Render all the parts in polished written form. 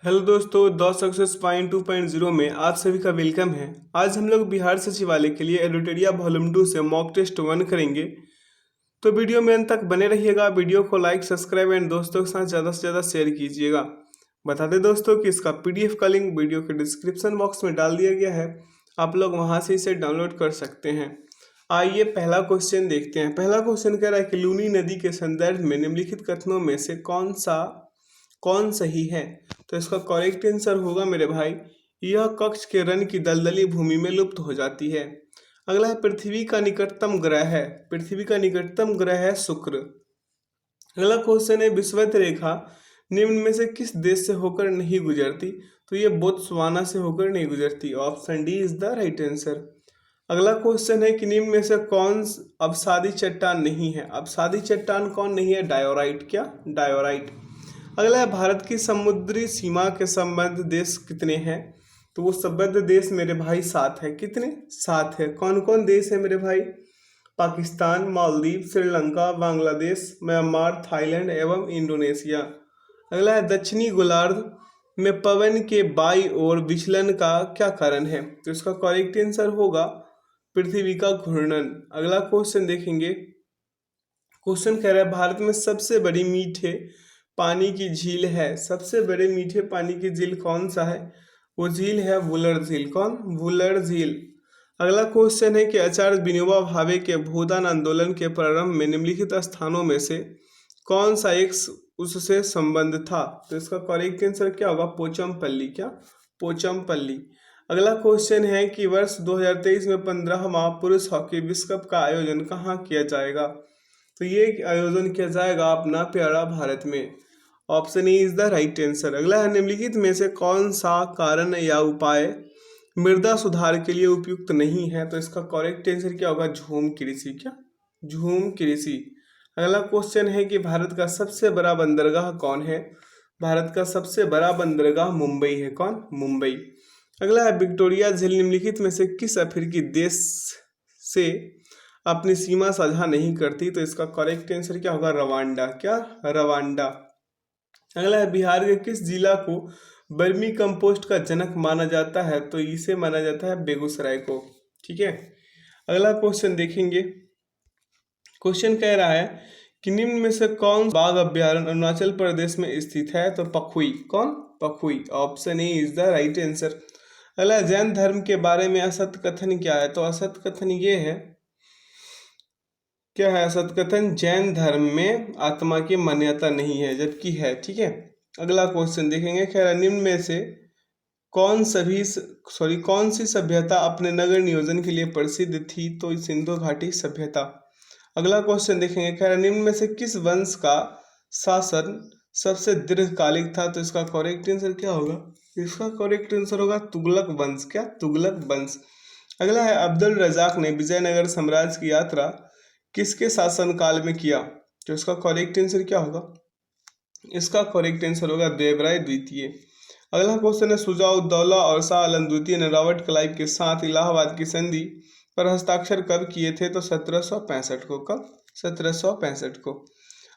Hello दोस्तों, the success point 2.0 में आप सभी का वेलकम है। आज हम लोग बिहार सचिवालय के लिए एडिटोरिया वॉल्यूम 2 से मॉक टेस्ट 1 करेंगे। तो वीडियो में अंत तक बने रहिएगा। वीडियो को लाइक, सब्सक्राइब एंड दोस्तों के साथ ज़्यादा से ज़्यादा शेयर कीजिएगा। बता दें दोस्तों कि इसका पीडीएफ का लिंक वीडियो के डिस्क्रिप्शन बॉक्स में डाल दिया गया है, आप लोग वहां से इसे डाउनलोड कर सकते हैं। आइए पहला क्वेश्चन देखते हैं। पहला क्वेश्चन कह रहा है कि लूनी नदी के संदर्भ में निम्नलिखित कथनों में से कौन सही है। तो इसका करेक्ट आंसर होगा मेरे भाई, यह कक्ष के रन की दलदली भूमि में लुप्त हो जाती है। अगला है पृथ्वी का निकटतम ग्रह है। पृथ्वी का निकटतम ग्रह है शुक्र। अगला क्वेश्चन है विषुवत रेखा निम्न में से किस देश से होकर नहीं गुजरती। तो ये बोत्सवाना से होकर नहीं गुजरती। Option D is the right answer. अगला क्वेश्चन है कि निम्न में से कौन अवसादी चट्टान नहीं है। अवसादी चट्टान कौन नहीं है? डायोराइट। क्या? डायोराइट। अगला है भारत की समुद्री सीमा के संबद्ध देश कितने हैं। तो वो संबद्ध देश मेरे भाई 7 है। कितने? 7 है। कौन कौन देश है मेरे भाई? पाकिस्तान, मालदीव, श्रीलंका, बांग्लादेश, म्यांमार, थाईलैंड एवं इंडोनेशिया। अगला है दक्षिणी गोलार्ध में पवन के बाई ओर विचलन का क्या कारण है। तो इसका करेक्ट आंसर होगा पृथ्वी का घूर्णन। अगला क्वेश्चन देखेंगे। क्वेश्चन कह रहा है भारत में सबसे बड़ी मीठे पानी की झील है। सबसे बड़े मीठे पानी की झील कौन सा है? वो झील है वुलर झील। कौन? वुलर झील। अगला क्वेश्चन है कि आचार्य विनोबा भावे के भूदान आंदोलन के प्रारंभ में निम्नलिखित स्थानों में से कौन सा एक उससे संबंध था। तो इसका करेक्ट आंसर क्या होगा? पोचमपल्ली। क्या? पोचमपल्ली। अगला क्वेश्चन है कि वर्ष 2023 में 15वां पुरुष हॉकी विश्व कप का आयोजन कहाँ किया जाएगा। तो ये आयोजन किया जाएगा अपना प्यारा भारत में। Option A is the right answer. अगला है निम्नलिखित में से कौन सा कारण या उपाय मृदा सुधार के लिए उपयुक्त नहीं है। तो इसका करेक्ट आंसर क्या होगा? झूम कृषि। क्या? झूम कृषि। अगला क्वेश्चन है कि भारत का सबसे बड़ा बंदरगाह कौन है। भारत का सबसे बड़ा बंदरगाह मुंबई है। कौन? मुंबई। अगला है विक्टोरिया झील निम्नलिखित में से किस अफ्रीकी देश से अपनी सीमा साझा नहीं करती। तो इसका करेक्ट आंसर क्या होगा? रवांडा। क्या? रवांडा। अगला है बिहार के किस जिला को बर्मी कंपोस्ट का जनक माना जाता है। तो इसे माना जाता है बेगूसराय को। ठीक है। अगला क्वेश्चन देखेंगे। क्वेश्चन कह रहा है कि निम्न में से कौन बाघ अभ्यारण्य अरुणाचल प्रदेश में स्थित है। तो पखुई। कौन? Pakhui. Option A is the right answer. अगला जैन धर्म के बारे में असत कथन क्या है। तो असत कथन ये है, क्या है असत कथन? जैन धर्म में आत्मा की मान्यता नहीं है, जबकि है। ठीक है। अगला क्वेश्चन देखेंगे। खैर निम्न में से कौन सी सभ्यता अपने नगर नियोजन के लिए प्रसिद्ध थी। तो सिंधु घाटी सभ्यता। अगला क्वेश्चन देखेंगे। खैर निम्न में से किस वंश का शासन सबसे दीर्घकालिक था। तो इसका करेक्ट आंसर क्या होगा? इसका करेक्ट आंसर होगा तुगलक वंश। क्या? तुगलक वंश। अगला है अब्दुल रजाक ने विजयनगर साम्राज्य की यात्रा किसके शासनकाल में किया। तो इसका करेक्ट आंसर क्या होगा? इसका करेक्ट आंसर होगा देवराय द्वितीय। अगला क्वेश्चन है शुजा-उद-दौला और शाह आलम द्वितीय ने रॉबर्ट क्लाइव के साथ इलाहाबाद की संधि पर हस्ताक्षर कब किए थे। तो 1765 को। कब? 1765 को।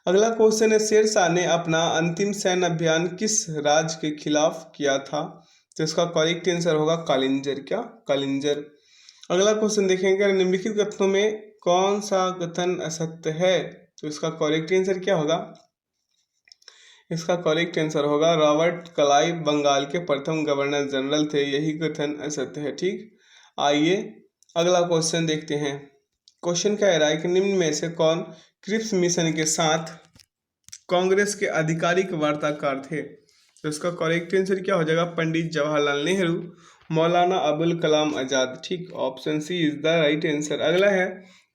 अगला क्वेश्चन है शेरशाह ने अपना अंतिम सैन्य अभियान किस राज्य के खिलाफ किया था। तो इसका करेक्ट आंसर होगा कालिंजर। क्या? कालिंजर। अगला क्वेश्चन देखेंगे निम्नलिखित कथनों में कौन सा कथन असत्य है। तो इसका करेक्ट आंसर क्या होगा? इसका करेक्ट आंसर होगा रॉबर्ट क्लाइव बंगाल के प्रथम गवर्नर जनरल थे, यही कथन असत्य है। ठीक। आइए अगला क्वेश्चन देखते हैं। क्वेश्चन कह रहा है कि निम्न में से कौन क्रिप्स मिशन के साथ कांग्रेस के आधिकारिक वार्ताकार थे। तो इसका करेक्ट आंसर क्या हो जाएगा? पंडित जवाहरलाल नेहरू, मौलाना अबुल कलाम आजाद। ठीक। Option C is the right answer. अगला है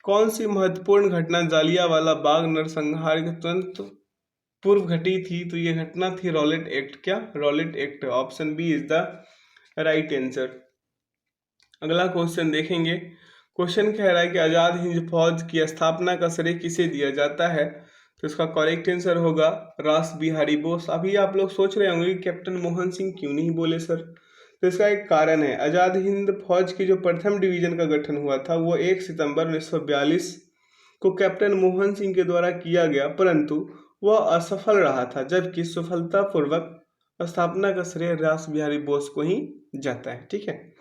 कौन सी महत्वपूर्ण घटना जालियांवाला बाग नरसंहार के तुरंत पूर्व घटी थी। तो ये घटना थी रॉलेट एक्ट। क्या? Rowlatt Act. Option B is the right answer. अगला क्वेश्चन देखेंगे। क्वेश्चन कह रहा है कि आजाद हिंद फौज की स्थापना का श्रेय किसे दिया जाता है। तो इसका करेक्ट आंसर होगा रास बिहारी बोस। अभी आप लोग सोच रहे होंगे कि कैप्टन मोहन सिंह क्यों नहीं बोले सर। तो इसका एक कारण है, आजाद हिंद फौज की जो प्रथम डिवीजन का गठन हुआ था वो 1 सितंबर 1942 को कैप्टन मोहन सिंह के द्वारा किया गया, परंतु वह असफल रहा था, जबकि सफलतापूर्वक स्थापना का श्रेय रास बिहारी बोस को ही जाता है। ठीक है,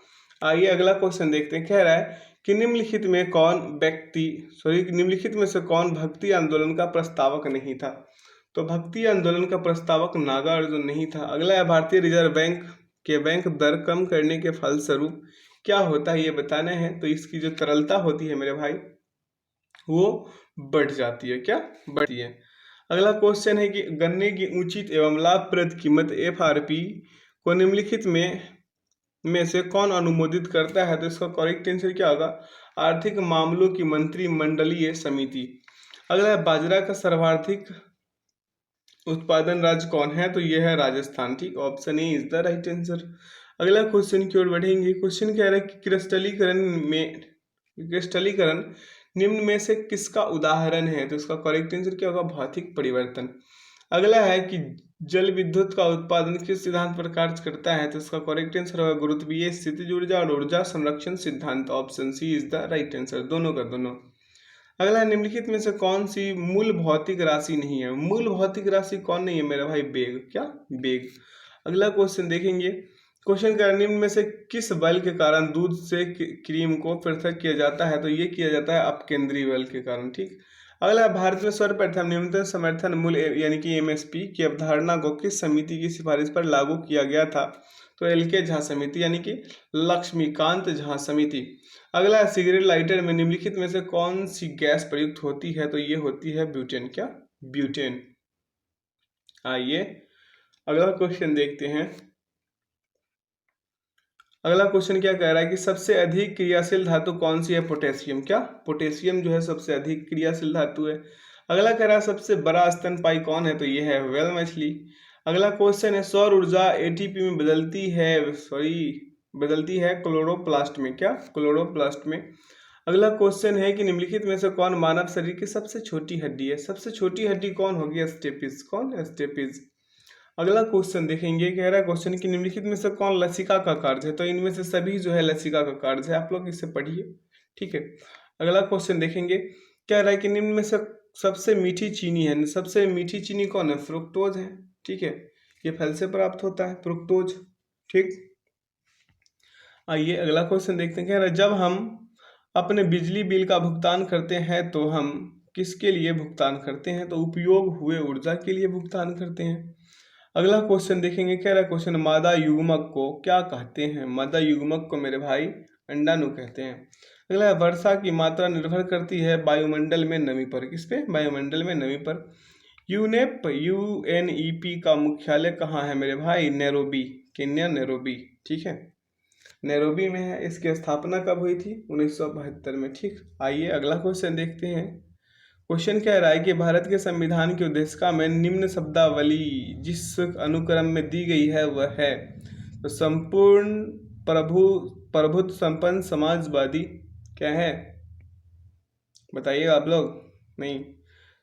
आइए अगला क्वेश्चन देखते हैं। कह रहा है कि निम्नलिखित में से कौन भक्ति आंदोलन का प्रस्तावक नहीं था। तो भक्ति आंदोलन का प्रस्तावक नागार्जुन नहीं था। अगला है भारतीय रिजर्व बैंक के बैंक दर कम करने के फलस्वरूप क्या होता है ये बताना है। तो इसकी जो तरलता होती है मेरे भाई वो बढ़ जाती है। क्या बढ़ती है। अगला क्वेश्चन है कि गन्ने की उचित एवं लाभप्रद कीमत FRP को निम्नलिखित में से कौन अनुमोदित करता है। तो इसका करेक्ट आंसर क्या होगा, आर्थिक मामलों की मंत्रिमंडलीय समिति। अगला है बाजरा का सर्वाधिक उत्पादन राज्य कौन है। तो यह है राजस्थान। ठीक, option A is the right answer. अगला क्वेश्चन की ओर बढ़ेंगे। क्वेश्चन कह रहा है कि क्रिस्टलीकरण निम्न में से किसका उदाहरण है। तो इसका करेक्ट आंसर क्या होगा, भौतिक परिवर्तन। अगला है कि जल विद्युत का उत्पादन किस सिद्धांत पर कार्य करता है। तो इसका करेक्ट आंसर होगा गुरुत्वीय स्थितिज ऊर्जा और ऊर्जा संरक्षण सिद्धांत। Option C is the right answer, दोनों का दोनों। अगला निम्नलिखित में से कौन सी मूल भौतिक राशि नहीं है। मूल भौतिक राशि कौन नहीं है मेरा भाई, बेग। क्या, बेग। अगला क्वेश्चन देखेंगे। क्वेश्चन का निम्न में से किस बल के कारण दूध से क्रीम को पृथक किया जाता है। तो ये किया जाता है अपकेंद्रीय बल के कारण। ठीक, अगला भारत में सर्वप्रथम न्यूनतम समर्थन मूल्य यानी कि MSP की अवधारणा को किस समिति की सिफारिश पर लागू किया गया था। तो LK झा समिति यानी कि लक्ष्मीकांत झा समिति। अगला सिगरेट लाइटर में निम्नलिखित में से कौन सी गैस प्रयुक्त होती है। तो ये होती है ब्यूटेन। क्या, ब्यूटेन। आइए अगला क्वेश्चन देखते हैं। अगला क्वेश्चन क्या कह रहा है कि सबसे अधिक क्रियाशील धातु कौन सी है। पोटेशियम। क्या, पोटेशियम जो है सबसे अधिक क्रियाशील धातु है। अगला कह रहा है सबसे बड़ा स्तनपायी कौन है। तो ये है व्हेल मछली। अगला क्वेश्चन है सौर ऊर्जा ATP में बदलती है क्लोरोप्लास्ट में। क्या, क्लोरोप्लास्ट में। अगला क्वेश्चन है कि निम्नलिखित में से कौन मानव शरीर की सबसे छोटी हड्डी है। सबसे छोटी हड्डी कौन होगी, स्टेपिस। कौन, स्टेपिस। अगला क्वेश्चन देखेंगे। कह रहा है क्वेश्चन कि निम्नलिखित में से कौन लसिका का कार्य है। तो इनमें से सभी जो है लसिका का कार्य है। आप लोग इसे पढ़िए। ठीक है, अगला क्वेश्चन देखेंगे। कह रहा है कि निम्न में से सबसे मीठी चीनी है। सबसे मीठी चीनी कौन है, फ्रुक्टोज है। ठीक है, ये फल से प्राप्त होता है फ्रुक्टोज। ठीक, आइए अगला क्वेश्चन देखते हैं। कह रहा है जब हम अपने बिजली बिल का भुगतान करते हैं तो हम किसके लिए भुगतान करते हैं। तो उपयोग हुए ऊर्जा के लिए भुगतान करते हैं। अगला क्वेश्चन देखेंगे। कह रहा है क्वेश्चन मादा युग्मक को क्या कहते हैं। मादा युग्मक को मेरे भाई अंडाणु कहते हैं। अगला वर्षा की मात्रा निर्भर करती है वायुमंडल में नमी पर। किस पे, वायुमंडल में नमी पर। UNEP का मुख्यालय कहाँ है मेरे भाई, नैरोबी, केन्या, नैरोबी। ठीक है, नैरोबी में है। इसकी स्थापना कब हुई थी, 1972 में। ठीक, आइए अगला क्वेश्चन देखते हैं। क्वेश्चन कह रहा है कि भारत के संविधान की उद्देशिका में निम्न शब्दावली जिस अनुक्रम में दी गई है वह है। तो संपूर्ण प्रभुत्व संपन्न समाजवादी क्या है, बताइए आप लोग। नहीं,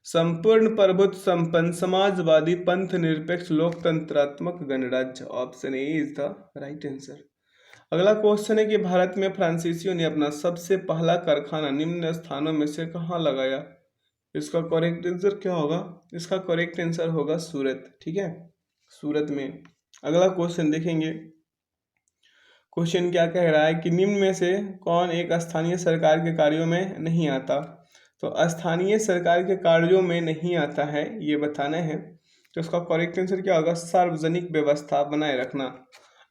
संपूर्ण प्रभुत्व संपन्न समाजवादी पंथ निरपेक्ष लोकतंत्रात्मक गणराज्य। Option A is the right answer. अगला क्वेश्चन है कि भारत में फ्रांसीसियों ने अपना सबसे पहला कारखाना निम्न स्थानों में से कहाँ लगाया। इसका करेक्ट आंसर क्या होगा, इसका करेक्ट आंसर होगा सूरत। ठीक है, सूरत में। अगला क्वेश्चन देखेंगे। क्वेश्चन क्या कह रहा है कि निम्न में से कौन एक स्थानीय सरकार के कार्यों में नहीं आता। तो स्थानीय सरकार के कार्यों में नहीं आता है ये बताना है। तो इसका करेक्ट आंसर क्या होगा, सार्वजनिक व्यवस्था बनाए रखना।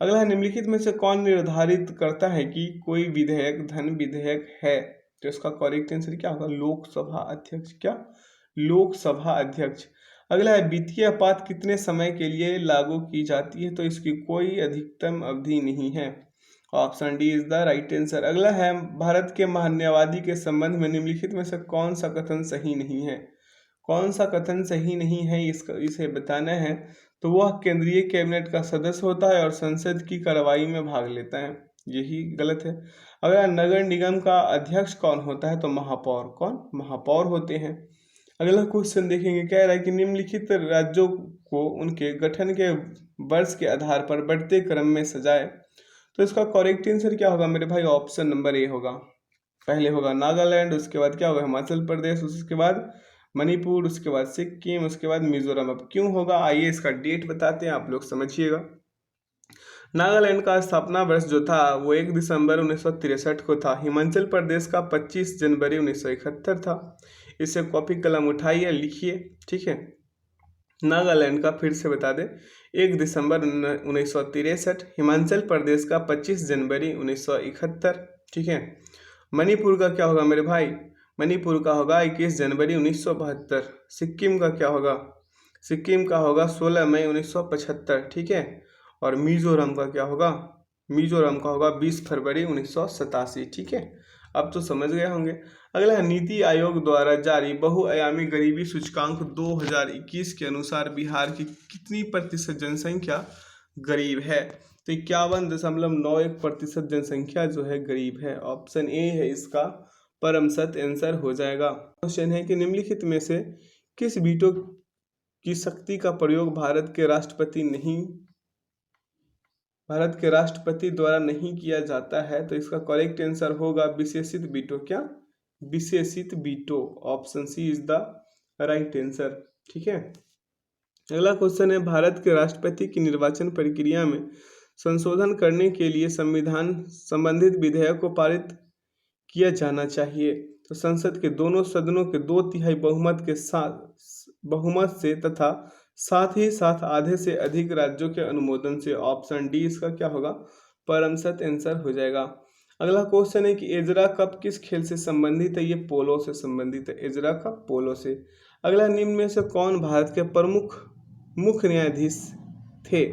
अगला है निम्नलिखित में से कौन निर्धारित करता है कि कोई विधेयक धन विधेयक है। तो इसका करेक्ट आंसर क्या होगा, लोकसभा अध्यक्ष। क्या, लोकसभा अध्यक्ष। अगला है वित्तीय आपात कितने समय के लिए लागू की जाती है। तो इसकी कोई अधिकतम अवधि नहीं है। Option D is the right answer. अगला है भारत के महान्यायवादी के संबंध में निम्नलिखित में से कौन सा कथन सही नहीं है। कौन सा कथन सही नहीं है इसे बताना है। तो वह केंद्रीय कैबिनेट का सदस्य होता है और संसद की कार्रवाई में भाग लेता है, यही गलत है। अगला नगर निगम का अध्यक्ष कौन होता है। तो महापौर। कौन, महापौर होते हैं। अगला क्वेश्चन देखेंगे। कह रहा है कि निम्नलिखित राज्यों को उनके गठन के वर्ष के आधार पर बढ़ते क्रम में सजाए। तो इसका करेक्ट आंसर क्या होगा मेरे भाई, ऑप्शन नंबर ए होगा। पहले होगा नागालैंड, उसके बाद क्या होगा हिमाचल प्रदेश, उसके बाद मणिपुर, उसके बाद सिक्किम, उसके बाद मिजोरम। अब क्यों होगा, आइए इसका डेट बताते हैं, आप लोग समझिएगा। नागालैंड का स्थापना वर्ष जो था वो 1 दिसंबर 1963 को था। हिमाचल प्रदेश का 25 जनवरी 1971 था। इसे कॉपी कलम उठाइए, लिखिए, ठीक है। नागालैंड का फिर से बता दें, 1 दिसंबर 1963। हिमाचल प्रदेश का 25 जनवरी 1971, ठीक है। मणिपुर का क्या होगा मेरे भाई, मणिपुर का होगा 21 जनवरी 1972। सिक्किम का क्या होगा, सिक्किम का होगा 16 मई 1975, ठीक है। और मिजोरम का क्या होगा, मिजोरम का होगा 20 फरवरी 1987, ठीक है। अब तो समझ गए होंगे। अगला है, नीति आयोग द्वारा जारी बहुआयामी गरीबी सूचकांक 2021 के अनुसार बिहार की कितनी प्रतिशत जनसंख्या गरीब है। तो 51.91% जनसंख्या जो है गरीब है। ऑप्शन ए है इसका परम सत्य आंसर हो जाएगा। क्वेश्चन है कि निम्नलिखित में से किस वीटो की शक्ति का प्रयोग भारत के राष्ट्रपति द्वारा नहीं किया जाता है। तो इसका करेक्ट आंसर होगा विशेषित वीटो। क्या, विशेषित veto. Option C is the right answer, ठीक है। अगला क्वेश्चन है, भारत के राष्ट्रपति की निर्वाचन प्रक्रिया में संशोधन करने के लिए संविधान संबंधित विधेयक को पारित किया जाना चाहिए। तो संसद के दोनों सदनों के 2/3 बहुमत से तथा साथ ही साथ आधे से अधिक राज्यों के अनुमोदन से। ऑप्शन डी इसका क्या होगा, परम सत्य आंसर हो जाएगा। अगला क्वेश्चन है कि एजरा कप किस खेल से संबंधित है। ये पोलो से संबंधित है, एजरा कप पोलो से। अगला, निम्न में से कौन भारत के प्रमुख मुख्य न्यायाधीश थे।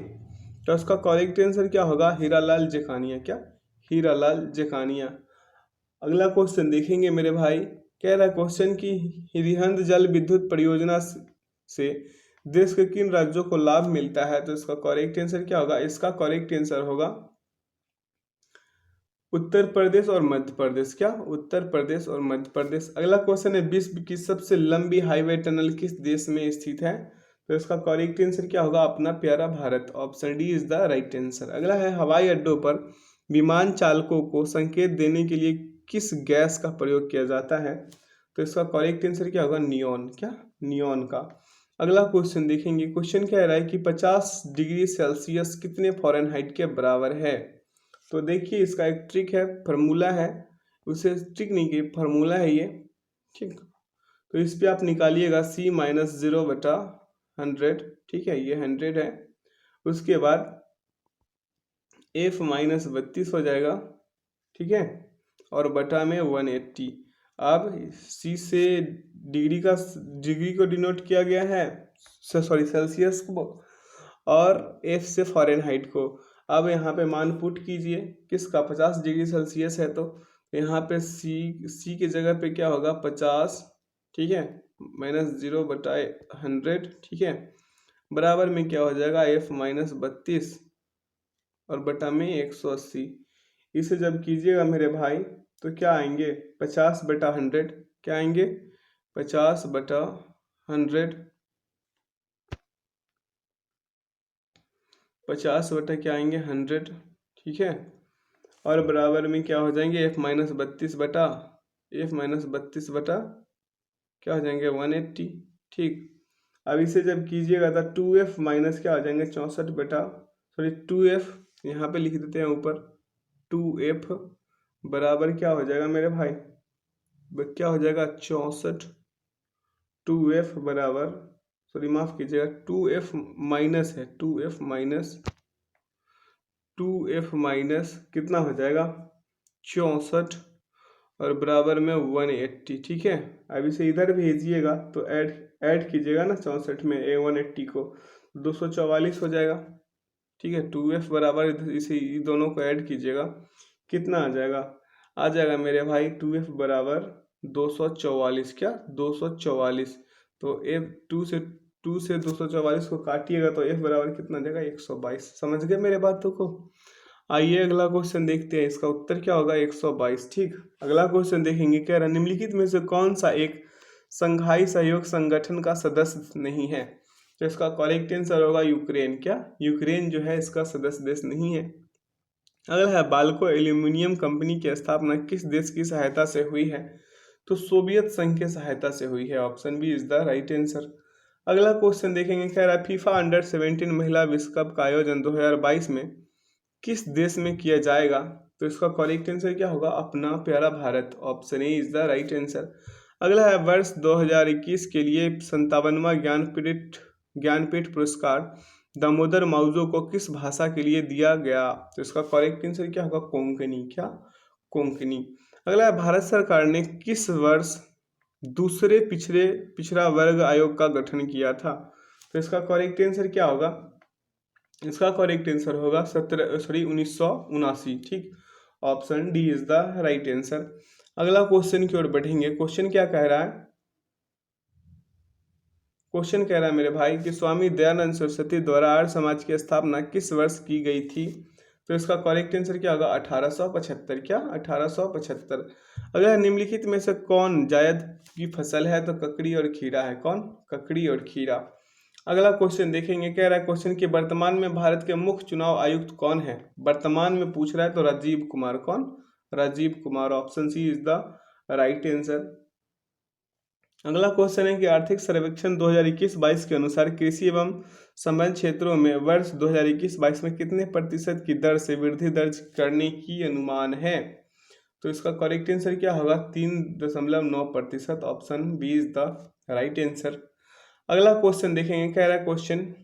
तो उसका करेक्ट आंसर क्या होगा, हीरालाल जेकानिया। क्या, हीरालाल जेकानिया। अगला क्वेश्चन देखेंगे मेरे भाई, कह रहा है क्वेश्चन की रिहंद जल विद्युत परियोजना से देश के किन राज्यों को लाभ मिलता है। तो इसका करेक्ट आंसर क्या होगा, इसका करेक्ट आंसर होगा उत्तर प्रदेश और मध्य प्रदेश। क्या, उत्तर प्रदेश और मध्य प्रदेश। अगला क्वेश्चन है, विश्व की सबसे लंबी हाईवे टनल किस देश में स्थित है। तो इसका करेक्ट आंसर क्या होगा, अपना प्यारा Bharat. Option D is the right answer. अगला है, हवाई अड्डों पर विमान चालकों को संकेत देने के लिए किस गैस का प्रयोग किया जाता है। तो इसका करेक्ट आंसर क्या होगा, नियॉन। क्या, नियॉन का। अगला क्वेश्चन देखेंगे, क्वेश्चन कह रहा है कि 50 डिग्री सेल्सियस कितने फ़ारेनहाइट के बराबर है। तो देखिए इसका एक ट्रिक है, फार्मूला है, उसे ट्रिक नहीं की, फार्मूला है ये, ठीक। तो इस पे आप निकालिएगा C-0/100, ठीक है, ये 100 है। उसके बाद F-32 हो जाएगा, ठीक है, और बटा में 180। अब C से डिग्री को डिनोट किया गया है, सॉरी सेल्सियस को, और F से फ़ारेनहाइट को। अब यहाँ पे मान पुट कीजिए, किसका, 50 डिग्री सेल्सियस है, तो यहाँ पे C की जगह पे क्या होगा, 50, ठीक है, -0/100, ठीक है, बराबर में क्या हो जाएगा, F-32 और बटा में 180। इसे जब कीजिएगा मेरे भाई तो क्या आएंगे, 50/100। क्या आएंगे, 50/100, 50 बटा क्या आएंगे, 100, ठीक है, और बराबर में क्या हो जाएंगे, F-32 बटा क्या हो जाएंगे, 180, ठीक। अब इसे जब कीजिएगा तो 2F माइनस क्या हो जाएंगे, 2F यहाँ पे लिख देते हैं ऊपर, 2F बराबर क्या हो जाएगा मेरे भाई, क्या हो जाएगा, 64। 2F बराबर, सॉरी माफ कीजिएगा, 2F माइनस है, 2F माइनस कितना हो जाएगा, 64 और बराबर में 180, ठीक है। अब इसे इधर भेजिएगा तो ऐड कीजिएगा ना 64 में 180 को, 244 हो जाएगा, ठीक है। 2F बराबर, इसे दोनों को ऐड कीजिएगा, कितना आ जाएगा मेरे भाई, 2F बराबर 244। क्या, 244। तो F 2 से 244 को काटिएगा तो F बराबर कितना आ जाएगा, 122। समझ गए मेरे बातों को। आइए अगला क्वेश्चन देखते हैं, इसका उत्तर क्या होगा, 122, ठीक। अगला क्वेश्चन देखेंगे, कह रहा है निम्नलिखित में से कौन सा एक संघाई सहयोग संगठन का सदस्य नहीं है। तो इसका करेक्ट आंसर होगा यूक्रेन। क्या, यूक्रेन जो है इसका सदस्य देश नहीं है। अगला है, बाल्को एल्यूमिनियम कंपनी की स्थापना किस देश की सहायता से हुई है। तो सोवियत संघ की सहायता से हुई है। Option B is the right answer. अगला क्वेश्चन देखेंगे, कह रहा है फीफा अंडर 17 महिला विश्व कप का आयोजन 2022 में किस देश में किया जाएगा? तो इसका करेक्ट आंसर क्या होगा? अपना प्यारा Bharat. Option A is the right answer. अगला है वर्ष 2021 के लिए 57वां ज्ञानपीठ पुरस्कार दामोदर माउजो को किस भाषा के लिए दिया गया? तो इसका करेक्ट आंसर क्या होगा? कोंकणी। क्या? कोंकणी। अगला है भारत सरकार ने किस वर्ष दूसरे पिछड़ा वर्ग आयोग का गठन किया था? तो इसका करेक्ट आंसर क्या होगा? इसका करेक्ट आंसर होगा 1979। ठीक, option D is the right answer. अगला क्वेश्चन की ओर बढ़ेंगे। क्वेश्चन क्या कह रहा है? क्वेश्चन कह रहा है मेरे भाई कि स्वामी दयानंद सरस्वती द्वारा आर्य समाज की स्थापना किस वर्ष की गई थी? तो इसका करेक्ट आंसर क्या होगा? 1875। क्या? 1875। अगर निम्नलिखित में से कौन जायद की फसल है? तो ककड़ी और खीरा है। कौन? ककड़ी और खीरा। अगला क्वेश्चन देखेंगे, कह रहा है क्वेश्चन कि वर्तमान में भारत के मुख्य चुनाव आयुक्त कौन है? वर्तमान में पूछ रहा है तो राजीव कुमार। कौन? Rajiv Kumar. Option C is the right answer. अगला क्वेश्चन है कि आर्थिक सर्वेक्षण 2021-22 के अनुसार कृषि एवं संबद्ध क्षेत्रों में वर्ष 2021-22 में कितने प्रतिशत की दर से वृद्धि दर्ज करने की अनुमान है? तो इसका करेक्ट आंसर क्या होगा? 3.9%। Option B is the right answer. अगला क्वेश्चन देखेंगे, कह रहा है क्वेश्चन,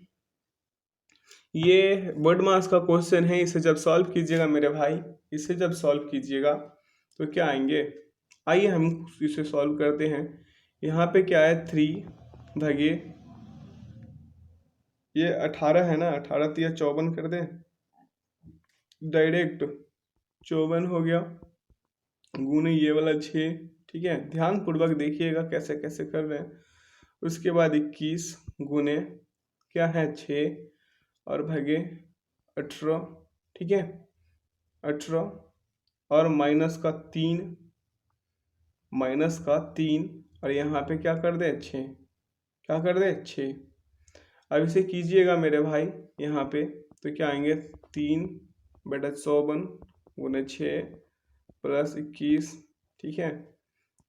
ये बोर्ड मार्क्स का क्वेश्चन है, इसे जब सॉल्व कीजिएगा मेरे भाई, इसे जब सॉल्व कीजिएगा तो क्या आएंगे? आइए हम इसे सॉल्व करते हैं। यहाँ पे क्या है? 3 भागे ये 18 है ना, 18 तो 54 कर दें डायरेक्ट, 54 हो गया, गुने ये वाला 6। ठीक है, ध्यान पूर्वक देखिएगा कैसे कैसे कर रहे हैं। उसके बाद 21 गुने क्या है? 6 और भागे 18। ठीक है, 18 और माइनस का 3 और यहाँ पे क्या कर दे? 6। क्या कर दे? 6। अब इसे कीजिएगा मेरे भाई यहाँ पे, तो क्या आएंगे? 3/54 गुने 6 प्लस 21। ठीक है,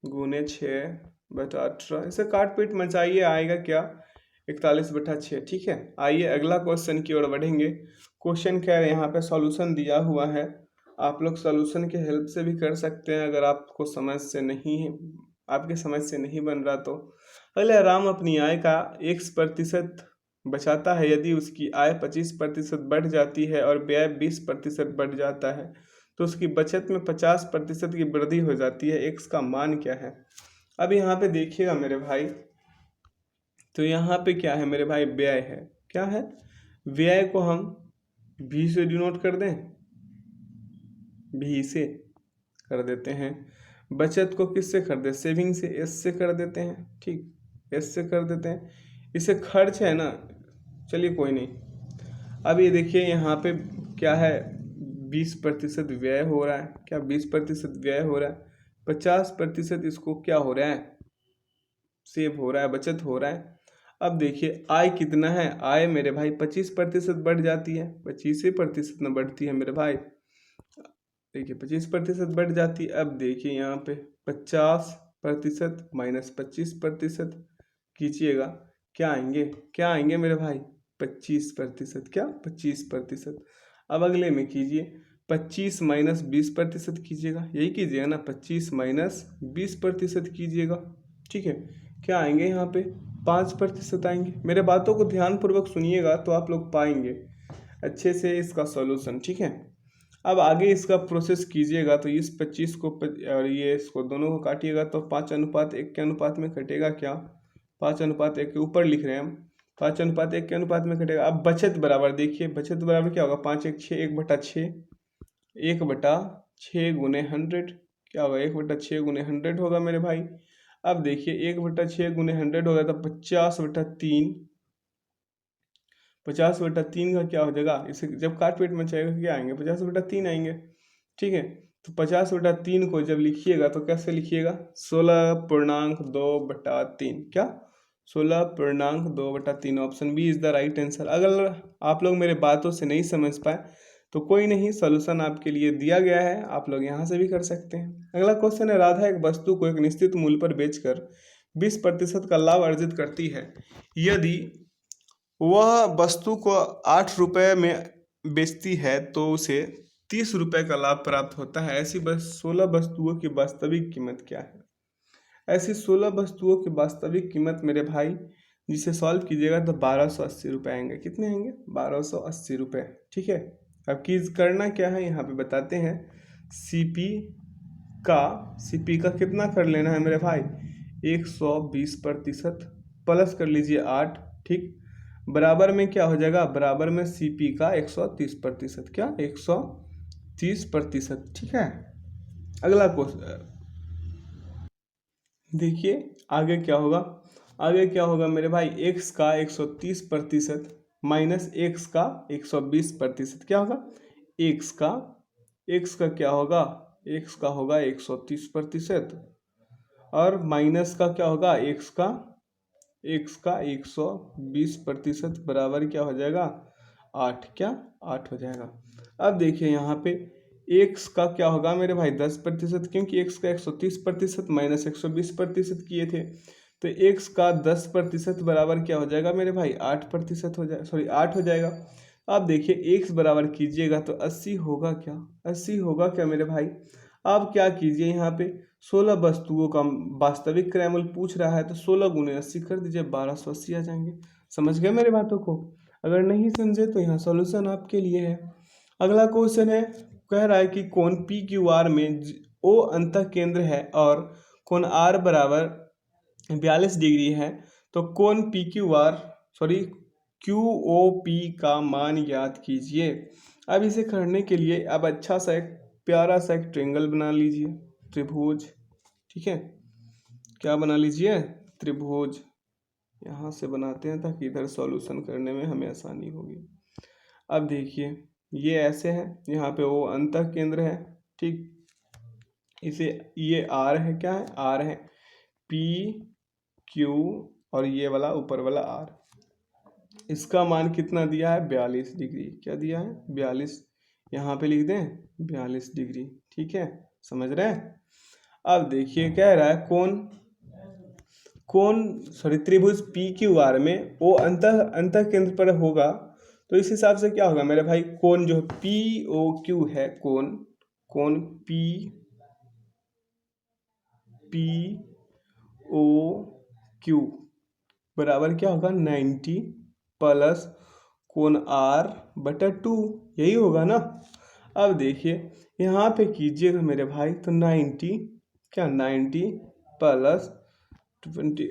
गुने 6/18। इसे काट पीट मचाइए, आएगा क्या? 41/6। ठीक है, आइए अगला क्वेश्चन की ओर बढ़ेंगे। क्वेश्चन क्या है? यहाँ पे सॉल्यूशन दिया हुआ है, आप लोग सॉल्यूशन के हेल्प से भी कर सकते हैं अगर आपको समझ से नहीं है, आपके समझ से नहीं बन रहा तो। अगले, राम अपनी आय का X% बचाता है यदि उसकी आय 25% बढ़ जाती है और व्यय 20% बढ़ जाता है तो उसकी बचत में 50% की वृद्धि हो जाती है। एक्स का मान क्या है? अब यहाँ पे देखिएगा मेरे भाई, तो यहाँ पे क्या है मेरे भाई? व्यय है। क्या है? व्यय को हम भी से डिनोट कर दें, भी से कर देते हैं। बचत को किससे कर दे? सेविंग से, एस से कर देते हैं। ठीक, एस से कर देते हैं। इसे खर्च है ना, चलिए कोई नहीं। अब ये देखिए यहाँ पे क्या है? 20% व्यय हो रहा है। क्या? 20% व्यय हो रहा है। 50% इसको क्या हो रहा है? सेव हो रहा है, बचत हो रहा है। अब देखिए आय कितना है? आय मेरे भाई 25% बढ़ जाती है, 25% में बढ़ती है मेरे भाई। देखिए 25% बढ़ जाती है। अब देखिए यहाँ पे 50% माइनस 25% कीजिएगा, क्या आएंगे? क्या आएंगे मेरे भाई? 25%। क्या? 25%। अब अगले में कीजिए 25 माइनस 20% कीजिएगा, यही कीजिएगा ना, 25 माइनस 20% कीजिएगा। ठीक है, क्या आएंगे यहाँ पे? 5% आएंगे। मेरे बातों को ध्यानपूर्वक सुनिएगा तो आप लोग पाएंगे अच्छे से इसका सॉल्यूशन। ठीक है, अब आगे इसका प्रोसेस कीजिएगा तो इस 25 को और ये इसको दोनों को काटिएगा तो 5:1 के अनुपात में कटेगा। क्या? 5:1 के ऊपर लिख रहे हैं हम, 5:1 के अनुपात में कटेगा। अब बचत बराबर देखिए, बचत बराबर क्या होगा? 5×1 = 6, 1/6, 1/6 गुने 100 क्या होगा? 1/6 गुने 100 होगा मेरे भाई। अब देखिए 1/6 गुने 100 होगा तो 50/3, 50/3 का क्या हो जाएगा? इसे जब काट पीट मचाएगा क्या आएंगे? 50/3 आएंगे। ठीक है, तो 50/3 को जब लिखिएगा तो कैसे लिखिएगा? 16.2/3। क्या? 16.2/3। Option B is the right answer. अगर आप लोग मेरे बातों से नहीं समझ पाए तो कोई नहीं, सॉल्यूशन आपके लिए दिया गया है, आप लोग यहाँ से भी कर सकते हैं। अगला क्वेश्चन है, राधा एक वस्तु को एक निश्चित मूल्य पर बेचकर 20% का लाभ अर्जित करती है। यदि वह वस्तु को 8 रुपये में बेचती है तो उसे 30 रुपये का लाभ प्राप्त होता है। ऐसी बस 16 वस्तुओं की वास्तविक कीमत क्या है? ऐसी 16 वस्तुओं की वास्तविक कीमत मेरे भाई, जिसे सॉल्व कीजिएगा तो 1280 रुपये आएंगे। कितने आएंगे? 1280 रुपये। ठीक है, अब कीज करना क्या है यहाँ पे बताते हैं। सीपी का कितना कर लेना है मेरे भाई? 120% प्लस कर लीजिए 8। ठीक, बराबर में क्या हो जाएगा? बराबर में सीपी का 130%। क्या? 130%। ठीक है, अगला क्वेश्चन देखिए आगे क्या होगा। आगे क्या होगा मेरे भाई? x का 130% माइनस x का 120%। क्या होगा? x का क्या होगा? x का होगा 130% और माइनस का क्या होगा? x का 120% बराबर क्या हो जाएगा? 8। क्या? 8 हो जाएगा। अब देखिए यहाँ पे x का क्या होगा मेरे भाई? 10%, क्योंकि x का 130% माइनस 120% किए थे, तो x का 10% बराबर क्या हो जाएगा मेरे भाई? 8% हो जाए, सॉरी 8 हो जाएगा। अब देखिए x बराबर कीजिएगा तो 80 होगा। क्या 80 होगा क्या मेरे भाई? आप क्या कीजिए, यहाँ पे 16 वस्तुओं का वास्तविक क्रय मूल्य पूछ रहा है, तो 16 गुने 80 कर दीजिए, 1280 आ जाएंगे। समझ गए मेरे बातों को? अगर नहीं समझे तो यहाँ सॉल्यूशन आपके लिए है। अगला क्वेश्चन है, कह रहा है कि कोण पी क्यू आर में ओ अंतः केंद्र है और कोण आर बराबर 42 डिग्री है, तो कोण P Q R Q O P का मान ज्ञात कीजिए। अब इसे करने के लिए अब अच्छा सा एक प्यारा सा एक ट्रायंगल बना लीजिए, त्रिभुज। ठीक है, क्या बना लीजिए? त्रिभुज। यहाँ से बनाते हैं ताकि इधर सॉल्यूशन करने में हमें आसानी होगी। अब देखिए ये ऐसे है, यहाँ पे वो अंतः केंद्र है। ठीक, इसे ये आर है, क्या है? आर है, पी क्यू और ये वाला ऊपर वाला आर। इसका मान कितना दिया है? 42 डिग्री। क्या दिया है? 42। यहाँ पे लिख दें 42 डिग्री। ठीक है, समझ रहे हैं? अब देखिए कह रहा है त्रिभुज पी क्यू आर में वो अंतः केंद्र पर होगा, तो इस हिसाब से क्या होगा मेरे भाई? कोण जो पी ओ क्यू है, कोण पी ओ क्यू बराबर क्या होगा? 90 प्लस कोण आर बटा 2, यही होगा ना। अब देखिए यहाँ पे कीजिएगा मेरे भाई, तो 90 प्लस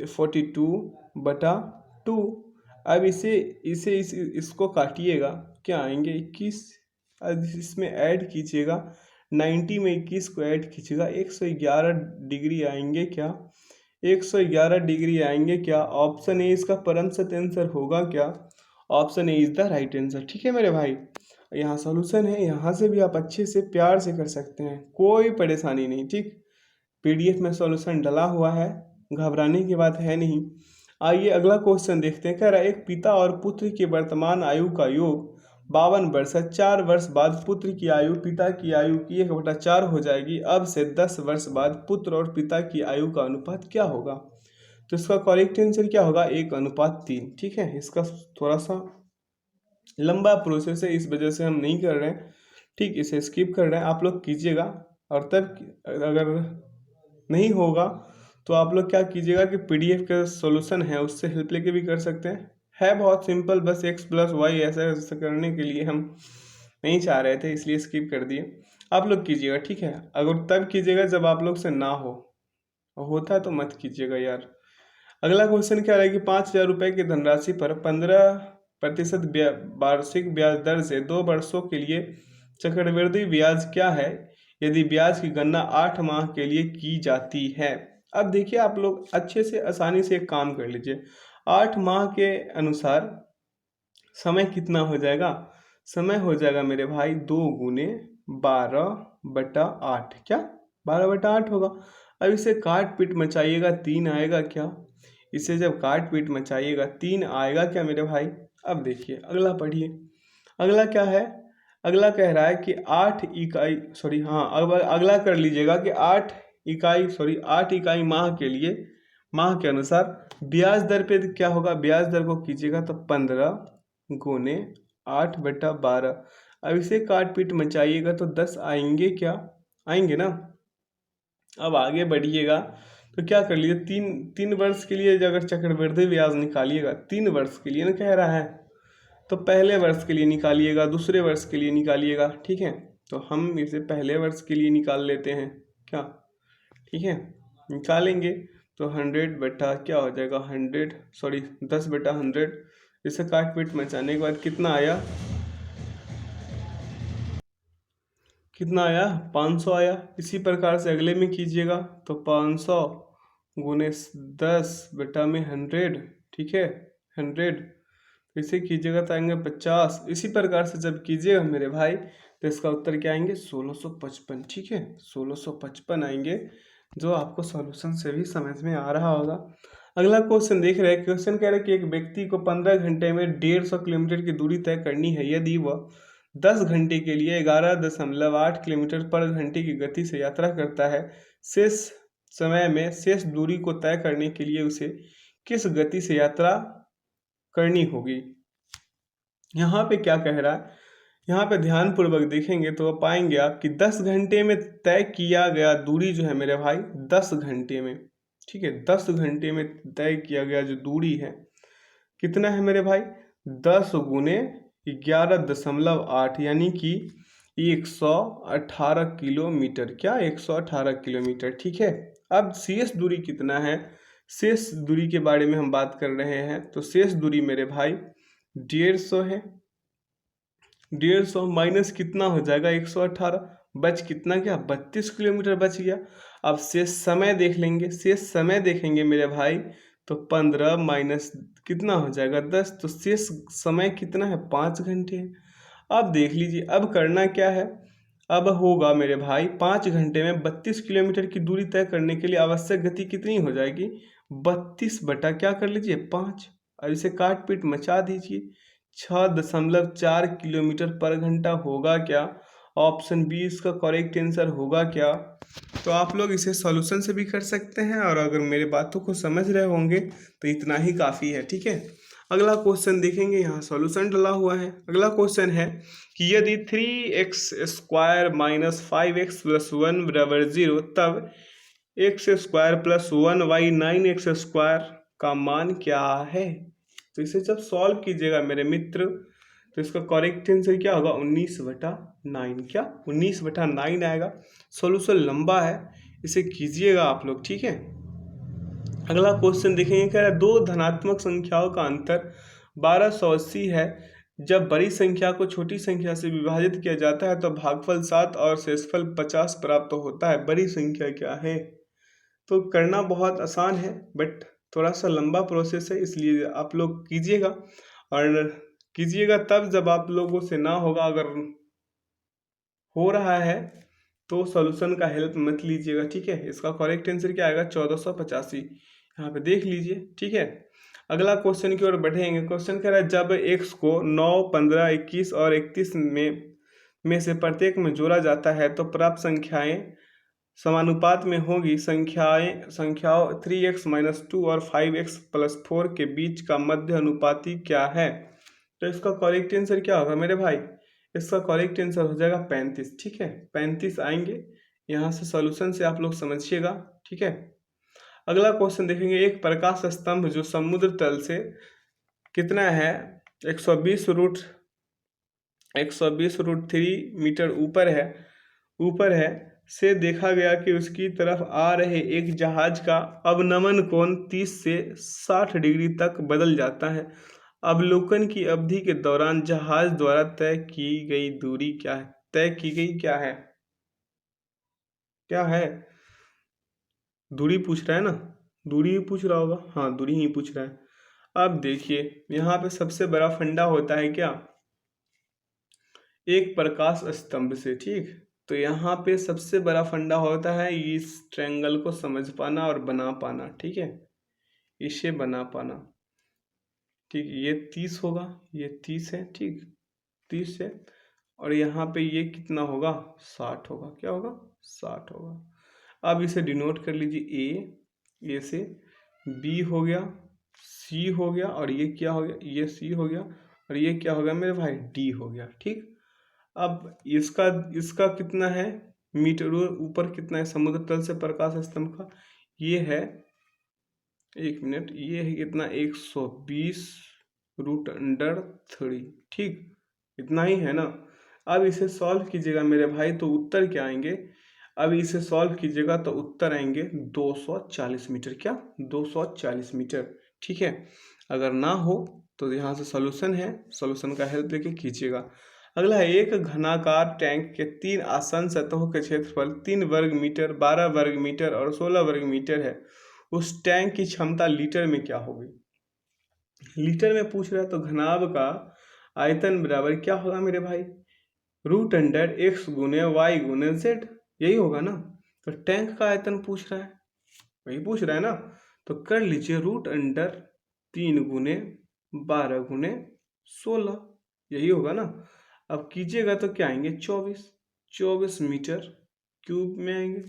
42 बटा 2। अब इसको काटिएगा, क्या आएंगे? 21। अब इसमें ऐड कीजिएगा, 90 में 21 को ऐड कीजिएगा, 111 डिग्री आएंगे। क्या? 111 डिग्री आएंगे। क्या? ऑप्शन ए इसका परम सत्य आंसर होगा। क्या? Option A is the right answer. ठीक है मेरे भाई, यहाँ सॉल्यूशन है, यहाँ से भी आप अच्छे से प्यार से कर सकते हैं, कोई परेशानी नहीं। ठीक, पीडीएफ में सॉल्यूशन डला हुआ है, घबराने की बात है नहीं। आइए अगला क्वेश्चन देखते हैं। कह रहा है एक पिता और पुत्र की वर्तमान आयु का योग 52 वर्ष है। 4 वर्ष बाद पुत्र की आयु पिता की आयु की 1/4 हो जाएगी। अब से 10 वर्ष बाद पुत्र और पिता की आयु का अनुपात क्या होगा? तो इसका करेक्ट आंसर क्या होगा? 1:3। ठीक है, इसका थोड़ा सा लंबा प्रोसेस है, इस वजह से हम नहीं कर रहे हैं। ठीक, इसे स्किप कर रहे हैं, आप लोग कीजिएगा। और तब अगर नहीं होगा तो आप लोग क्या कीजिएगा कि पीडीएफ का सॉल्यूशन है उससे हेल्प लेके भी कर सकते हैं। है बहुत सिंपल, बस x प्लस वाई ऐसा करने के लिए हम नहीं चाह रहे थे, इसलिए स्किप कर दिए। आप लोग कीजिएगा, ठीक है? अगर तब कीजिएगा जब आप लोग से ना होता तो मत कीजिएगा यार। अगला क्वेश्चन क्या है कि 5,000 रुपये की धनराशि पर 15% वार्षिक ब्याज दर से 2 वर्षों के लिए चक्रवृद्धि ब्याज क्या है यदि ब्याज की गणना 8 माह के लिए की जाती है? अब देखिए आप लोग अच्छे से आसानी से एक काम कर लीजिए। 8 माह के अनुसार समय कितना हो जाएगा? समय हो जाएगा मेरे भाई 2 गुने 12/8। क्या? 12/8 होगा। अब इसे काट पीट मचाइएगा, 3 आएगा। क्या? इसे जब काट पीट मचाइएगा 3 आएगा क्या मेरे भाई? अब देखिए अगला पढ़िए। अगला क्या है? अगला कह रहा है कि 8 इकाई सॉरी हाँ अब अगला कर लीजिएगा कि 8 इकाई माह के लिए, माह के अनुसार ब्याज दर पे क्या होगा, ब्याज दर को कीजिएगा तो 15 × 8/12। अब इसे काट पीट मचाइएगा तो 10 आएंगे, क्या आएंगे ना। अब आगे बढ़िएगा तो क्या कर लीजिए, तीन तीन वर्ष के लिए अगर चक्रवृद्धि ब्याज निकालिएगा, 3 वर्ष के लिए ना कह रहा है, तो पहले वर्ष के लिए निकालिएगा, दूसरे वर्ष के लिए निकालिएगा, ठीक है। तो हम इसे पहले वर्ष के लिए निकाल लेते हैं, क्या ठीक है, निकालेंगे तो 100 बटा क्या हो जाएगा, 10/100। इसे काट पीट मचाने के बाद कितना आया, कितना आया, 500 आया। इसी प्रकार से अगले में कीजिएगा तो 500 गुने 10/100, ठीक है 100। इसे कीजिएगा तो आएंगे 50। इसी प्रकार से जब कीजिएगा मेरे भाई तो इसका उत्तर क्या आएंगे, 1655, ठीक है 1655 आएंगे, जो आपको सॉल्यूशन से भी समझ में आ रहा होगा। अगला क्वेश्चन देख रहे हैं। क्वेश्चन कह रहा है कि एक व्यक्ति को 15 घंटे में 150 किलोमीटर की दूरी तय करनी है। यदि वह 10 घंटे के लिए 11.8 किलोमीटर पर घंटे की गति से यात्रा करता है, शेष समय में शेष दूरी को तय करने के लिए उसे किस गति से यात्रा करनी होगी। यहाँ पे क्या कह रहा है, यहाँ पे ध्यान पूर्वक देखेंगे तो पाएंगे आप कि 10 घंटे में तय किया गया दूरी जो है मेरे भाई, 10 घंटे में, ठीक है 10 घंटे में तय किया गया जो दूरी है कितना है मेरे भाई, 10 गुने 11.8 यानी कि 118 किलोमीटर, क्या 118 किलोमीटर, ठीक है। अब शेष दूरी कितना है, शेष दूरी के बारे में हम बात कर रहे हैं। तो शेष दूरी मेरे भाई 150 है, 150 माइनस कितना हो जाएगा 118, बच कितना गया 32 किलोमीटर बच गया। अब शेष समय देख लेंगे, शेष समय देखेंगे मेरे भाई तो 15 माइनस कितना हो जाएगा 10, तो शेष समय कितना है 5 घंटे है। अब देख लीजिए अब करना क्या है, अब होगा मेरे भाई 5 घंटे में 32 किलोमीटर की दूरी तय करने के लिए आवश्यक गति कितनी हो जाएगी, 32 बटा क्या कर लीजिए 5। अब इसे काट पीट मचा दीजिए, 6.4 किलोमीटर पर घंटा होगा क्या, ऑप्शन बी इसका करेक्ट आंसर होगा क्या। तो आप लोग इसे सॉल्यूशन से भी कर सकते हैं, और अगर मेरे बातों को समझ रहे होंगे तो इतना ही काफ़ी है, ठीक है। अगला क्वेश्चन देखेंगे, यहाँ सॉल्यूशन डला हुआ है। अगला क्वेश्चन है कि यदि 3x² माइनस 5x+1 बराबर 0, तब x² + 1y 9x² का मान क्या है। तो इसे जब सॉल्व कीजिएगा मेरे मित्र तो इसका करेक्ट आंसर क्या होगा, 19/9, क्या 19/9 आएगा। सॉल्यूशन लंबा है, इसे कीजिएगा आप लोग, ठीक है। अगला क्वेश्चन देखेंगे, कह रहा है दो धनात्मक संख्याओं का अंतर 1280 है। जब बड़ी संख्या को छोटी संख्या से विभाजित किया जाता है तो भागफल 7 और शेषफल 50 प्राप्त होता है। बड़ी संख्या क्या है। तो करना बहुत आसान है बट थोड़ा सा लंबा प्रोसेस है, इसलिए आप लोग कीजिएगा, और कीजिएगा तब जब आप लोगों से ना होगा। अगर हो रहा है तो सॉल्यूशन का हेल्प मत लीजिएगा, ठीक है। इसका करेक्ट आंसर क्या आएगा, 1485, यहाँ पे देख लीजिए, ठीक है। अगला क्वेश्चन की ओर बढ़ेंगे। क्वेश्चन कह रहा है जब x को 9, 15, 21 और 31 में से प्रत्येक में जोड़ा जाता है तो प्राप्त संख्याएं समानुपात में होगी। संख्याओं 3x-2 और 5x+4 के बीच का मध्य अनुपाती क्या है। तो इसका करेक्ट आंसर क्या होगा मेरे भाई, इसका करेक्ट आंसर हो जाएगा 35, ठीक है 35 आएंगे। यहाँ से सॉल्यूशन से आप लोग समझिएगा, ठीक है। अगला क्वेश्चन देखेंगे, एक प्रकाश स्तंभ जो समुद्र तल से कितना है 120√3 मीटर ऊपर है से देखा गया कि उसकी तरफ आ रहे एक जहाज का अवनमन कोण 30 से 60 डिग्री तक बदल जाता है। अवलोकन की अवधि के दौरान जहाज द्वारा तय की गई दूरी क्या है, तय की गई क्या है, क्या है दूरी पूछ रहा है ना, दूरी ही पूछ रहा होगा, हाँ दूरी ही पूछ रहा है। अब देखिए यहाँ पे सबसे बड़ा फंडा होता है क्या, एक प्रकाश स्तंभ से, ठीक। तो यहाँ पे सबसे बड़ा फंडा होता है इस ट्रायंगल को समझ पाना और बना पाना, ठीक है, इसे बना पाना, ठीक। ये 30 होगा, ये 30 है, ठीक 30 है। और यहाँ पे ये कितना होगा, 60 होगा। क्या होगा, 60 होगा। अब इसे डिनोट कर लीजिए, ए से बी हो गया, सी हो गया, और ये क्या हो गया, ये सी हो गया, और ये क्या हो गया मेरे भाई, डी हो गया। ठीक, अब इसका इसका कितना है मीटर, ऊपर कितना है समुद्र तल से प्रकाश स्तंभ का, ये है 1 मिनट, ये है कितना 120√3। ठीक, इतना ही है ना। अब इसे सॉल्व कीजिएगा मेरे भाई तो उत्तर क्या आएंगे, अब इसे सॉल्व कीजिएगा तो उत्तर आएंगे 240 मीटर। क्या, 240 मीटर। ठीक है, अगर ना हो तो यहाँ से सॉल्यूशन है, सॉल्यूशन का हेल्प लेके कीजिएगा। अगला है, एक घनाकार टैंक के 3 आसन्न सतहों के क्षेत्रफल 3 वर्ग मीटर, 12 वर्ग मीटर और 16 वर्ग मीटर है। उस टैंक की क्षमता लीटर में क्या होगी। लीटर में पूछ रहा है तो घनाभ का आयतन बराबर क्या होगा मेरे भाई, √x गुने y गुने z, यही होगा ना। तो टैंक का आयतन पूछ रहा है, वही पूछ रहा है ना, तो कर लीजिए √3 गुने 12 गुने 16, यही होगा ना। अब कीजिएगा तो क्या आएंगे, 24 मीटर क्यूब में आएंगे।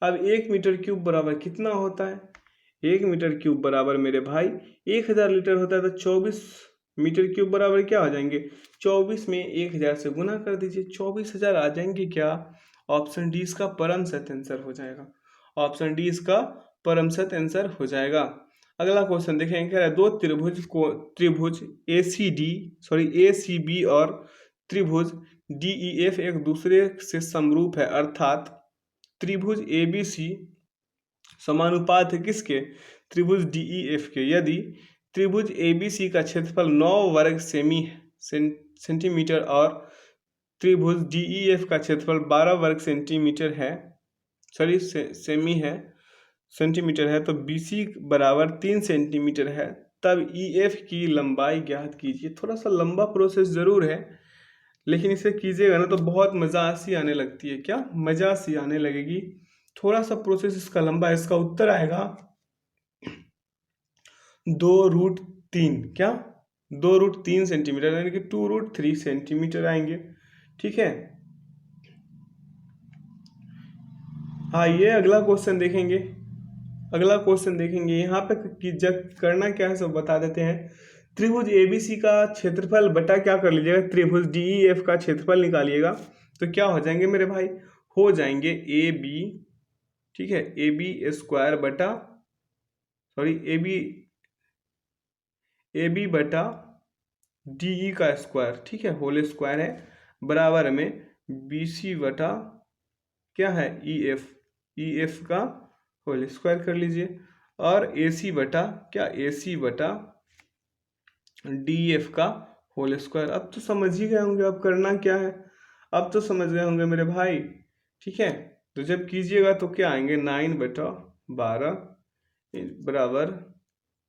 अब 1 मीटर क्यूब बराबर कितना होता है, 1 मीटर क्यूब बराबर मेरे भाई 1000 लीटर होता है। तो 24 मीटर क्यूब बराबर क्या हो जाएंगे, 24 में 1000 से गुना कर दीजिए, 24,000 आ जाएंगे। क्या, ऑप्शन डी इसका परम सत्य आंसर हो जाएगा, ऑप्शन डी इसका परम सत्य आंसर हो जाएगा। अगला क्वेश्चन देखेंगे, कह रहा है दो त्रिभुज ए सी बी और त्रिभुज DEF एक दूसरे से समरूप है, अर्थात त्रिभुज ABC समानुपात है किसके, त्रिभुज DEF के। यदि त्रिभुज ABC का क्षेत्रफल 9 वर्ग सेंटीमीटर और त्रिभुज DEF का क्षेत्रफल 12 वर्ग सेंटीमीटर है, सेंटीमीटर है, तो BC बराबर 3 सेंटीमीटर है, तब EF की लंबाई ज्ञात कीजिए। थोड़ा सा लंबा प्रोसेस जरूर है, लेकिन इसे कीजिएगा ना तो बहुत मजा सी आने लगती है। क्या, मजा सी आने लगेगी। थोड़ा सा प्रोसेस इसका लंबा है। इसका उत्तर आएगा 2√3। क्या, 2√3 सेंटीमीटर, यानी कि 2√3 सेंटीमीटर आएंगे। ठीक है, आइए अगला क्वेश्चन देखेंगे। यहाँ पे जब करना क्या है सब बता देते हैं। त्रिभुज ABC का क्षेत्रफल बटा क्या कर लीजिएगा, त्रिभुज DEF का क्षेत्रफल निकालिएगा। तो क्या हो जाएंगे मेरे भाई, हो जाएंगे AB, ठीक है, AB स्क्वायर बटा AB बटा DE का स्क्वायर, ठीक है, होल स्क्वायर है, बराबर में BC बटा क्या है EF का होल स्क्वायर कर लीजिए, और AC बटा क्या, AC बटा DF का होल स्क्वायर। अब तो समझ ही गए होंगे अब करना क्या है, अब तो समझ गए होंगे मेरे भाई। ठीक है, तो जब कीजिएगा तो क्या आएंगे, 9/12 बराबर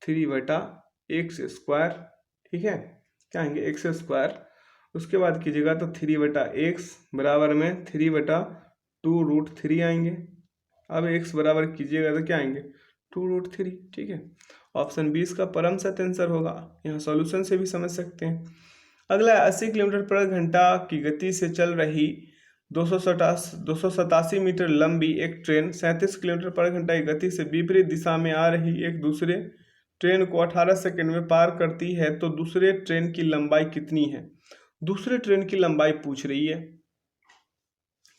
3/x स्क्वायर। ठीक है, क्या आएंगे, x स्क्वायर। उसके बाद कीजिएगा तो 3/x बराबर में 3/2√3 आएंगे। अब x बराबर कीजिएगा तो क्या आएंगे, 2√3। ठीक है, ऑप्शन 20 का परम सत्य आंसर होगा। यहाँ सॉल्यूशन से भी समझ सकते हैं। अगला 80 किलोमीटर पर घंटा की गति से चल रही 287 मीटर लंबी एक ट्रेन 37 किलोमीटर पर घंटा की गति से विपरीत दिशा में आ रही एक दूसरे ट्रेन को 18 सेकंड में पार करती है, तो दूसरे ट्रेन की लंबाई कितनी है। दूसरे ट्रेन की लंबाई पूछ रही है।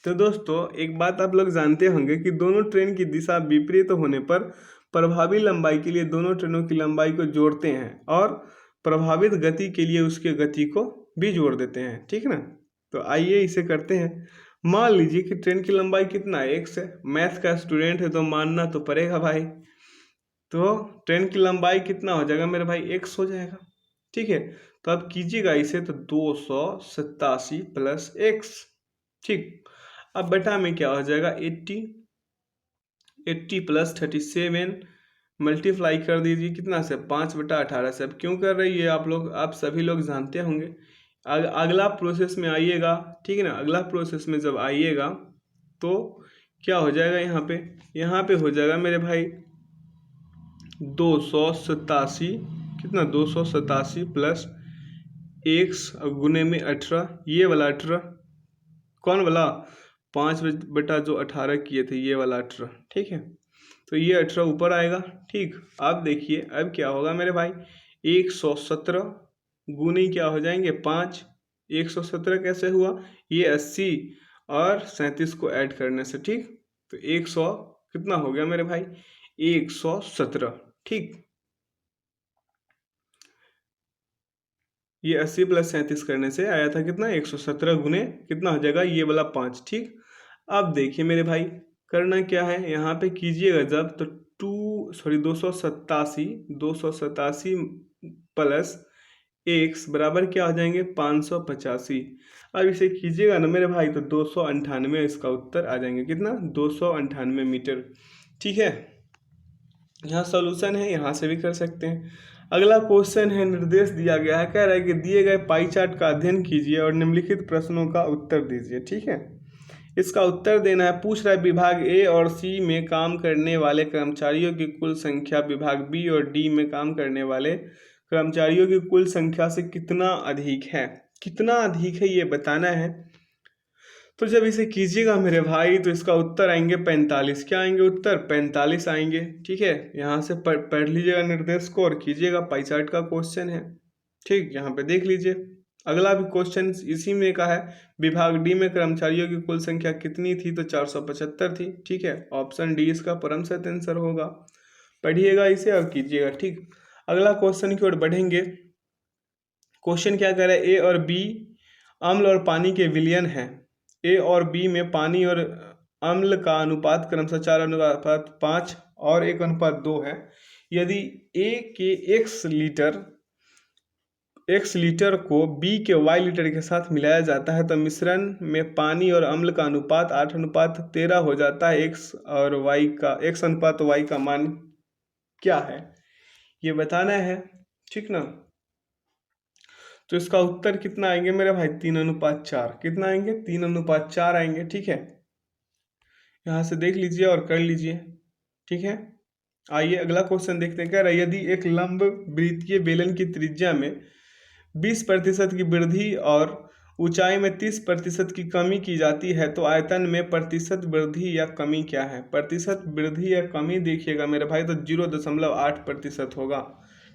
तो दोस्तों एक बात आप लोग जानते होंगे कि दोनों ट्रेन की दिशा विपरीत होने पर प्रभावी लंबाई के लिए दोनों ट्रेनों की लंबाई को जोड़ते हैं, और प्रभावित गति के लिए उसके गति को भी जोड़ देते हैं। ठीक ना, तो आइए इसे करते हैं। मान लीजिए कि ट्रेन की लंबाई कितना है, x है। मैथ का स्टूडेंट है तो मानना तो पड़ेगा भाई। तो ट्रेन की लंबाई कितना हो जाएगा मेरे भाई, x हो जाएगा। ठीक है, तो अब कीजिएगा इसे तो 287 प्लस x। ठीक, अब बटा में क्या हो जाएगा, 80 प्लस 37 मल्टीप्लाई कर दीजिए कितना से, 5/18 से। अब क्यों कर रही है आप सभी लोग जानते होंगे। अगला प्रोसेस में आइएगा, ठीक है ना, अगला प्रोसेस में जब आइएगा तो क्या हो जाएगा, यहाँ पे हो जाएगा मेरे भाई 287 कितना, 287 प्लस एक्स गुने में 18, ये वाला 18, कौन वाला 5/18 किए थे, ये वाला 18, ठीक है। तो ये 18 ऊपर आएगा, ठीक। अब देखिए अब क्या होगा मेरे भाई, 117 गुने क्या हो जाएंगे 5, 117 कैसे हुआ, ये 80 और 37 को ऐड करने से, ठीक। तो 100 कितना हो गया मेरे भाई, 117, ठीक। ये 80 प्लस 37 करने से आया था कितना, 117 गुने कितना हो जाएगा, ये वाला 5, ठीक। अब देखिए मेरे भाई करना क्या है, यहाँ पे कीजिएगा जब तो 287 प्लस एक्स बराबर क्या हो जाएंगे 585। अब इसे कीजिएगा ना मेरे भाई तो 298 इसका उत्तर आ जाएंगे, कितना 298 मीटर, ठीक है। यहाँ सॉल्यूशन है, यहाँ से भी कर सकते हैं। अगला क्वेश्चन है, निर्देश दिया गया है, कह रहा है कि दिए गए पाई चार्ट का अध्ययन कीजिए और निम्नलिखित प्रश्नों का उत्तर दीजिए, ठीक है। इसका उत्तर देना है, पूछ रहा है विभाग ए और सी में काम करने वाले कर्मचारियों की कुल संख्या विभाग बी और डी में काम करने वाले कर्मचारियों की कुल संख्या से कितना अधिक है, कितना अधिक है ये बताना है। तो जब इसे कीजिएगा मेरे भाई तो इसका उत्तर आएंगे 45, क्या आएंगे उत्तर 45 आएंगे, ठीक है। यहाँ से पढ़ लीजिएगा निर्देश को और कीजिएगा, पाई चार्ट का क्वेश्चन है, ठीक। यहाँ पे देख लीजिए अगला भी क्वेश्चन इसी में का है, विभाग डी में कर्मचारियों की कुल संख्या कितनी थी, तो 475 थी, ठीक है। ऑप्शन डी इसका परम सत्य आंसर होगा, पढ़िएगा इसे और कीजिएगा, ठीक। अगला क्वेश्चन की ओर बढ़ेंगे। क्वेश्चन क्या कह रहा है, ए और बी अम्ल और पानी के विलयन है, ए और बी में पानी और अम्ल का अनुपात क्रमशः 4:5 और 1:2 है। यदि ए के x लीटर को b के y लीटर के साथ मिलाया जाता है तो मिश्रण में पानी और अम्ल का अनुपात 8:13 हो जाता है। x और y का x/y का मान क्या है ये बताना है, ठीक ना। तो इसका उत्तर कितना आएंगे मेरे भाई 3:4, कितना आएंगे 3:4 आएंगे, ठीक है। यहाँ से देख लीजिए और कर लीजिए, ठीक है। आइए अगला क्वेश्चन देखते हैं, कह रहा है यदि एक लंब वृत्तीय बेलन की त्रिज्या में 20% की वृद्धि और ऊंचाई में 30% की कमी की जाती है तो आयतन में प्रतिशत वृद्धि या कमी क्या है। प्रतिशत वृद्धि या कमी देखिएगा मेरे भाई तो 0.8% होगा,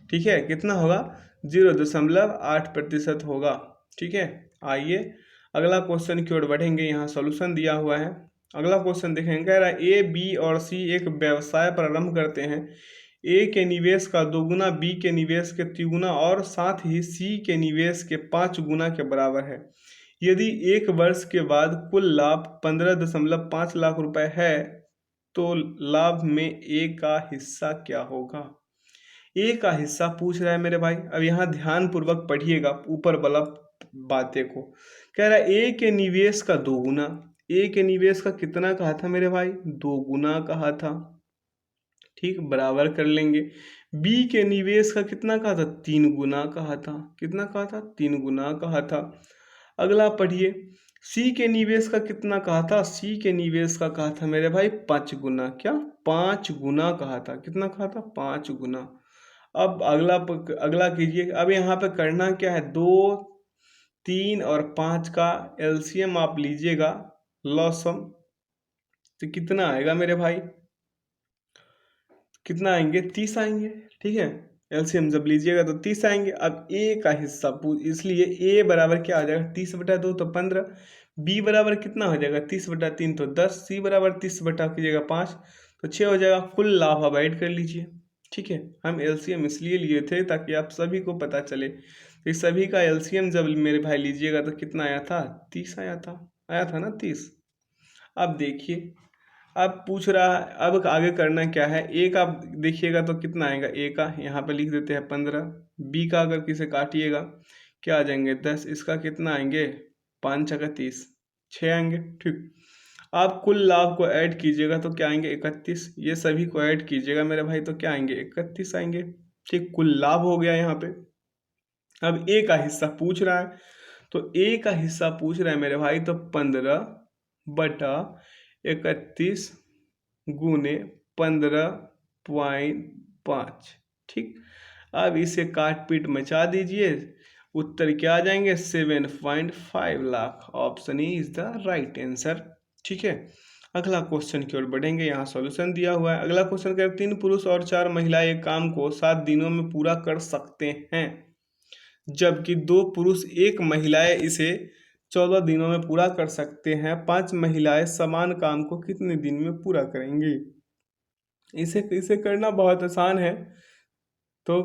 ठीक है। कितना होगा 0.8% होगा, ठीक है। आइए अगला क्वेश्चन की ओर बढ़ेंगे, यहाँ सॉल्यूशन दिया हुआ है। अगला क्वेश्चन देखेंगे, कह रहा है ए बी और सी एक व्यवसाय प्रारंभ करते हैं। ए के निवेश का 2 गुना, बी के निवेश के 3 गुना और साथ ही सी के निवेश के 5 गुना के बराबर है। यदि एक वर्ष के बाद कुल लाभ 15.5 लाख रुपए है तो लाभ में ए का हिस्सा क्या होगा। ए का हिस्सा पूछ रहा है मेरे भाई, अब यहाँ ध्यान पूर्वक पढ़िएगा ऊपर वाला बातें को। कह रहा है ए के निवेश का 2 गुना, ए के निवेश का कितना कहा था मेरे भाई 2 गुना कहा था, ठीक, बराबर कर लेंगे। बी के निवेश का कितना कहा था 3 गुना कहा था, कितना कहा था 3 गुना कहा था। अगला पढ़िए, सी के निवेश का कितना कहा था, सी के निवेश का कहा था मेरे भाई 5 गुना, क्या 5 गुना कहा था, कितना कहा था 5 गुना। अब अगला कीजिए, अब यहाँ पे करना क्या है 2, 3 और 5 का एलसीएम आप लीजिएगा लॉसम, तो कितना आएगा मेरे भाई, कितना आएंगे 30 आएंगे, ठीक है। एलसीएम जब लीजिएगा तो 30 आएंगे। अब ए का हिस्सा इसलिए ए बराबर क्या आ जाएगा 30/2 तो 15, बी बराबर कितना हो जाएगा 30/3 तो 10, सी बराबर 30/5 तो 6 हो जाएगा। कुल लाभ अब ऐड कर लीजिए, ठीक है। हम एलसीएम इसलिए लिए थे ताकि आप सभी को पता चले, तो इस सभी का एलसीएम जब मेरे भाई लीजिएगा तो कितना आया था 30 आया था ना 30। अब देखिए अब पूछ रहा है, अब आगे करना क्या है, ए का देखिएगा तो कितना आएगा, ए का यहाँ पे लिख देते हैं 15, बी का अगर किसे काटिएगा क्या आ जाएंगे 10, इसका कितना आएंगे 5 छक्का 30, 6 आएंगे, ठीक। आप कुल लाभ को ऐड कीजिएगा तो क्या आएंगे 31, ये सभी को ऐड कीजिएगा मेरे भाई तो क्या आएंगे 31 आएंगे, ठीक। कुल लाभ हो गया यहाँ पे। अब ए का हिस्सा पूछ रहा है, तो ए का हिस्सा पूछ रहा है मेरे भाई तो 15/31 गुने 15.5, ठीक। अब इसे काट पीट मचा दीजिए उत्तर क्या आ जाएंगे 7.5 lakh. Option E is the right answer. ठीक है, अगला क्वेश्चन की ओर बढ़ेंगे। यहाँ सॉल्यूशन दिया हुआ है। अगला क्वेश्चन कह 3 पुरुष और 4 महिलाएं एक काम को 7 दिनों में पूरा कर सकते हैं, जबकि 2 पुरुष 1 महिलाएं इसे 14 दिनों में पूरा कर सकते हैं। 5 महिलाएं समान काम को कितने दिन में पूरा करेंगी? इसे इसे करना बहुत आसान है। तो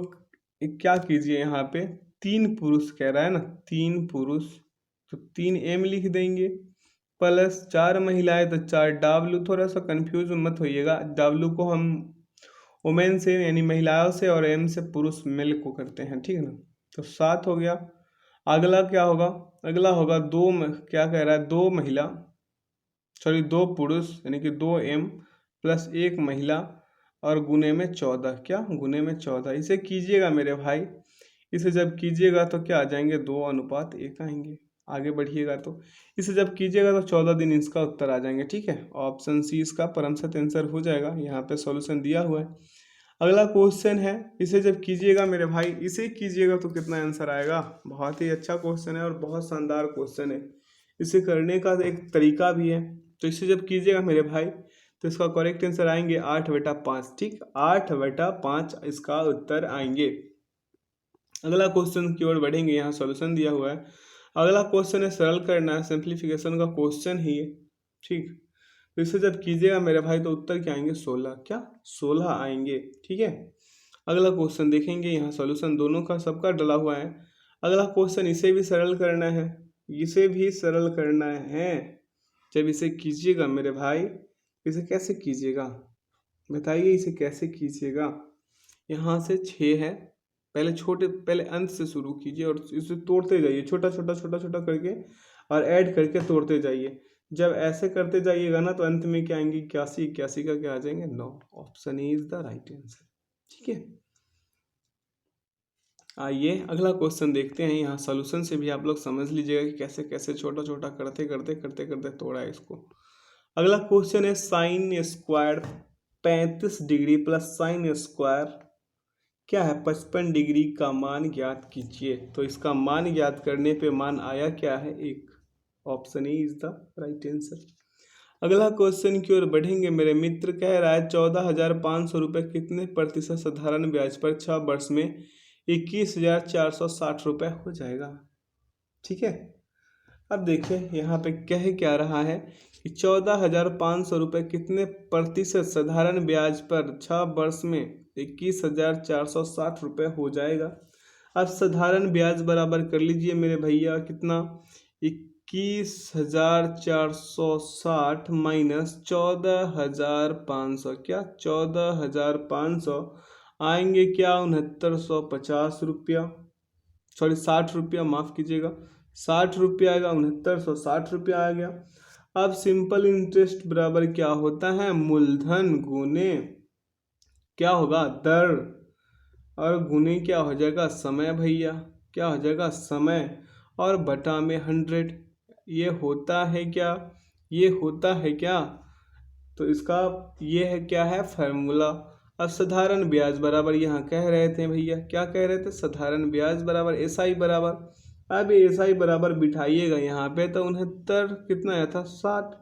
क्या कीजिए, यहाँ पे 3 पुरुष कह रहा है ना, 3 पुरुष, तो 3m लिख देंगे, प्लस 4 महिलाएं तो 4w। थोड़ा सा कंफ्यूज मत होइएगा, w को हम वुमेन से यानी महिलाओं से और m से पुरुष मेल को करते हैं, ठीक है ना। तो 7 हो गया। अगला क्या होगा? अगला होगा क्या कह रहा है, 2 पुरुष यानी कि 2m प्लस 1 महिला और गुने में 14। क्या गुने में 14? इसे कीजिएगा मेरे भाई, इसे जब कीजिएगा तो क्या आ जाएंगे 2:1 आएंगे। आगे बढ़िएगा तो इसे जब कीजिएगा तो 14 दिन इसका उत्तर आ जाएंगे। ठीक है, ऑप्शन सी इसका परम सत्य आंसर हो जाएगा। यहाँ पे सॉल्यूशन दिया हुआ है। अगला क्वेश्चन है, इसे जब कीजिएगा मेरे भाई, इसे कीजिएगा तो कितना आंसर आएगा? बहुत ही अच्छा क्वेश्चन है और बहुत शानदार क्वेश्चन है। इसे करने का एक तरीका भी है। तो इसे जब कीजिएगा मेरे भाई तो इसका करेक्ट आंसर आएंगे 8/5। ठीक, 8/5 इसका उत्तर आएंगे। अगला क्वेश्चन की ओर बढ़ेंगे। यहाँ सॉल्यूशन दिया हुआ है। अगला क्वेश्चन है सरल करना है, सिंप्लीफिकेशन का क्वेश्चन ही है। ठीक, तो इसे जब कीजिएगा मेरे भाई तो उत्तर क्या आएंगे 16। क्या 16 आएंगे। ठीक है, अगला क्वेश्चन देखेंगे। यहाँ सॉल्यूशन दोनों का सबका डला हुआ है। अगला क्वेश्चन इसे भी सरल करना है, इसे भी सरल करना है। जब इसे कीजिएगा मेरे भाई, इसे कैसे कीजिएगा बताइए, इसे कैसे कीजिएगा? यहाँ से 6 है, पहले अंत से शुरू कीजिए और इसे तोड़ते जाइए, छोटा छोटा छोटा छोटा करके और ऐड करके तोड़ते जाइए। जब ऐसे करते जाइएगा ना तो अंत में क्या आएंगे 81, 81 का क्या आ जाएंगे 9। Option A is the right answer. ठीक है, आइए अगला क्वेश्चन देखते हैं। यहाँ सॉल्यूशन से भी आप लोग समझ लीजिएगा कि कैसे कैसे छोटा छोटा करते करते करते करते तोड़ा है इसको। अगला क्वेश्चन है sine square 35 degree plus sine square क्या है 55 डिग्री का मान ज्ञात कीजिए। तो इसका मान ज्ञात करने पे मान आया क्या है 1। Option A is the right answer. अगला क्वेश्चन की ओर बढ़ेंगे मेरे मित्र। कह रहा है 14,500 रुपये कितने प्रतिशत साधारण ब्याज पर 6 वर्ष में 21,460 रुपये हो जाएगा। ठीक है, अब देखिए यहाँ पे कह क्या रहा है कि 14,500 रुपये कितने प्रतिशत साधारण ब्याज पर 6 वर्ष में 21,460 रुपये हो जाएगा। अब साधारण ब्याज बराबर कर लीजिए मेरे भैया, कितना 21,460 माइनस 14,500। क्या 14,500 आएंगे क्या 6950 रुपया, सॉरी 60 रुपया, माफ़ कीजिएगा 60 रुपया आएगा, 6960 रुपया आ गया। अब सिंपल इंटरेस्ट बराबर क्या होता है मूलधन गुने क्या होगा दर, और गुने क्या हो जाएगा समय भैया, क्या हो जाएगा समय, और बटा में 100। ये होता है क्या, ये होता है क्या, तो इसका ये है क्या है फार्मूला। अब साधारण ब्याज बराबर यहाँ कह रहे थे भैया, क्या कह रहे थे साधारण ब्याज बराबर SI बराबर, अब SI बराबर बिठाइएगा यहाँ पे तो 69 कितना आया था 60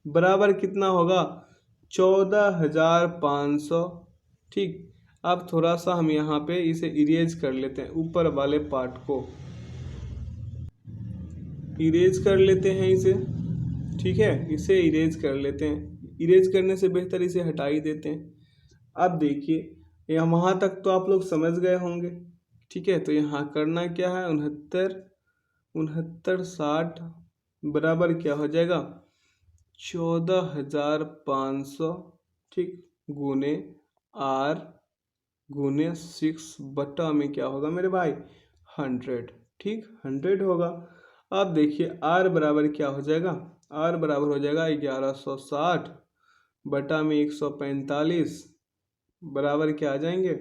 बराबर कितना होगा 14,500। ठीक, अब थोड़ा सा हम यहाँ पे इसे इरेज कर लेते हैं, ऊपर वाले पार्ट को इरेज कर लेते हैं इसे। ठीक है, इसे इरेज कर लेते हैं, इरेज करने से बेहतर इसे हटा ही देते हैं। अब देखिए यहाँ वहाँ तक तो आप लोग समझ गए होंगे। ठीक है, तो यहाँ करना क्या है 69 बराबर क्या हो जाएगा 14,500। ठीक, गुने R गुने 6 बटा में क्या होगा मेरे भाई 100। ठीक, 100 होगा। अब देखिए R बराबर क्या हो जाएगा, R बराबर हो जाएगा 1160 बटा में 145 बराबर क्या आ जाएंगे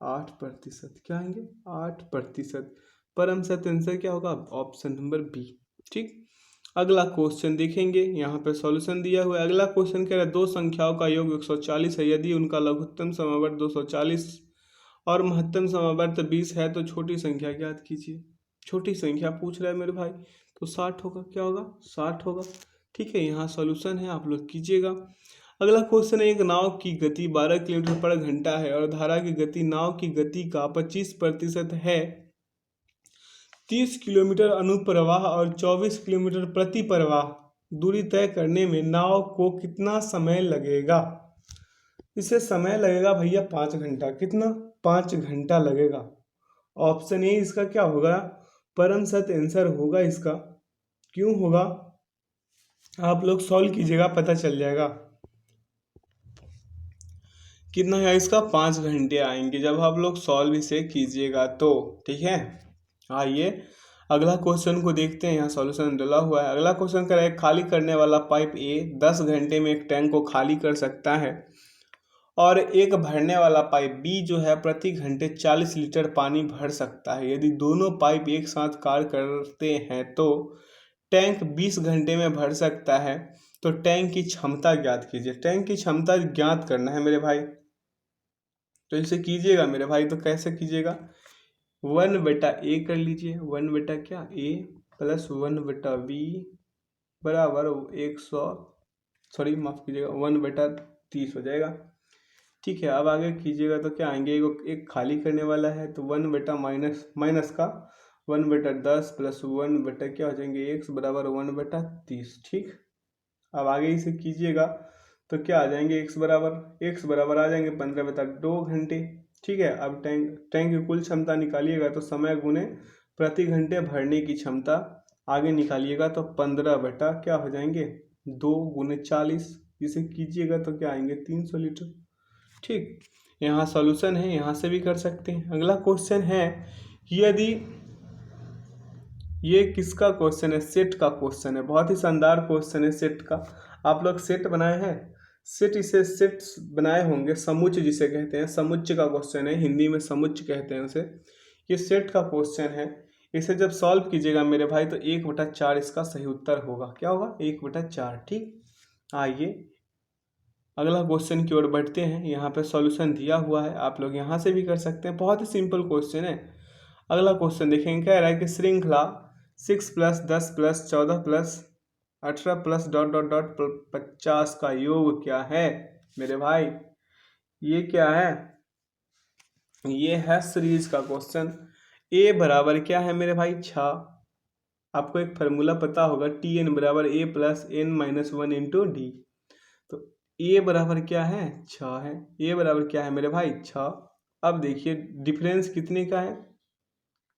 8%। क्या आएंगे 8%। परम सत्य आंसर क्या होगा ऑप्शन नंबर बी। ठीक, अगला क्वेश्चन देखेंगे। यहाँ पे सॉल्यूशन दिया हुआ है। अगला क्वेश्चन कह रहा है दो संख्याओं का योग 140 है, यदि उनका लघुत्तम समावर्त 240 और महत्तम समावर्त 20 है तो छोटी संख्या ज्ञात कीजिए। छोटी संख्या पूछ रहा है मेरे भाई, तो 60 होगा। क्या होगा? 60 होगा। ठीक है, यहाँ सॉल्यूशन है, आप लोग कीजिएगा। अगला क्वेश्चन है, एक नाव की गति 12 किलोमीटर पर घंटा है और धारा की गति नाव की गति का 25% है। 30 किलोमीटर अनुप्रवाह और 24 किलोमीटर प्रति प्रवाह दूरी तय करने में नाव को कितना समय लगेगा? इसे समय लगेगा भैया 5 घंटा। कितना? 5 घंटा लगेगा। ऑप्शन ए इसका क्या होगा? परम सत्य आंसर होगा इसका। क्यों होगा? आप लोग सॉल्व कीजिएगा, पता चल जाएगा। कितना है इसका? 5 घंटे आएंगे जब आप लोग सॉल्व इसे कीजिएगा तो। ठीक है, आइए अगला क्वेश्चन को देखते हैं। यहाँ सॉल्यूशन डला हुआ है। अगला क्वेश्चन कह रहा है, खाली करने वाला पाइप ए 10 घंटे में एक टैंक को खाली कर सकता है और एक भरने वाला पाइप बी जो है प्रति घंटे 40 लीटर पानी भर सकता है। यदि दोनों पाइप एक साथ कार्य करते हैं तो टैंक 20 घंटे में भर सकता है। तो टैंक की क्षमता ज्ञात कीजिए। टैंक की क्षमता ज्ञात करना है मेरे भाई, तो इसे कीजिएगा मेरे भाई। तो कैसे कीजिएगा? 1/A कर लीजिए। 1 क्या? A प्लस 1/B बराबर 100, सॉरी माफ कीजिएगा, 1/30 हो जाएगा। ठीक है, अब आगे कीजिएगा तो क्या आएंगे? एक खाली करने वाला है तो 1/माइनस का 1/10 प्लस 1 क्या हो जाएंगे? x बराबर 1/30। ठीक, अब आगे इसे कीजिएगा तो क्या आ जाएंगे? x बराबर आ जाएंगे 15/2 घंटे। ठीक है, अब टैंक की कुल क्षमता निकालिएगा तो समय गुने प्रति घंटे भरने की क्षमता आगे निकालिएगा तो 15 क्या हो जाएंगे? 2 गुने 40। इसे कीजिएगा तो क्या आएंगे? 300 लीटर। ठीक, यहाँ सॉल्यूशन है, यहाँ से भी कर सकते हैं। अगला क्वेश्चन है, यदि ये किसका क्वेश्चन है? सेट का क्वेश्चन है। बहुत ही शानदार क्वेश्चन है सेट का। आप लोग सेट बनाए हैं? इसे सेट बनाए होंगे, समुच्च जिसे कहते हैं, समुच्च का क्वेश्चन है, हिंदी में समुच्च कहते हैं उसे। ये सेट का क्वेश्चन है। इसे जब सॉल्व कीजिएगा मेरे भाई तो 1/4 इसका सही उत्तर होगा। क्या होगा? 1/4। ठीक, आइए अगला क्वेश्चन की ओर बढ़ते हैं। यहाँ पे सॉल्यूशन दिया हुआ है, आप लोग यहाँ से भी कर सकते हैं। बहुत ही सिंपल क्वेश्चन है। अगला क्वेश्चन देखेंगे, कह रहा है कि श्रृंखला 6 + 10 + 14 + 18 + डॉट डॉट डॉट 50 का योग क्या है मेरे भाई? ये क्या है? ये है सीरीज का क्वेश्चन। ए बराबर क्या है मेरे भाई? 6। आपको एक फार्मूला पता होगा, Tn बराबर A + n-1 × d। तो ए बराबर क्या है? 6 है। ए बराबर क्या है मेरे भाई? 6। अब देखिए डिफरेंस कितने का है?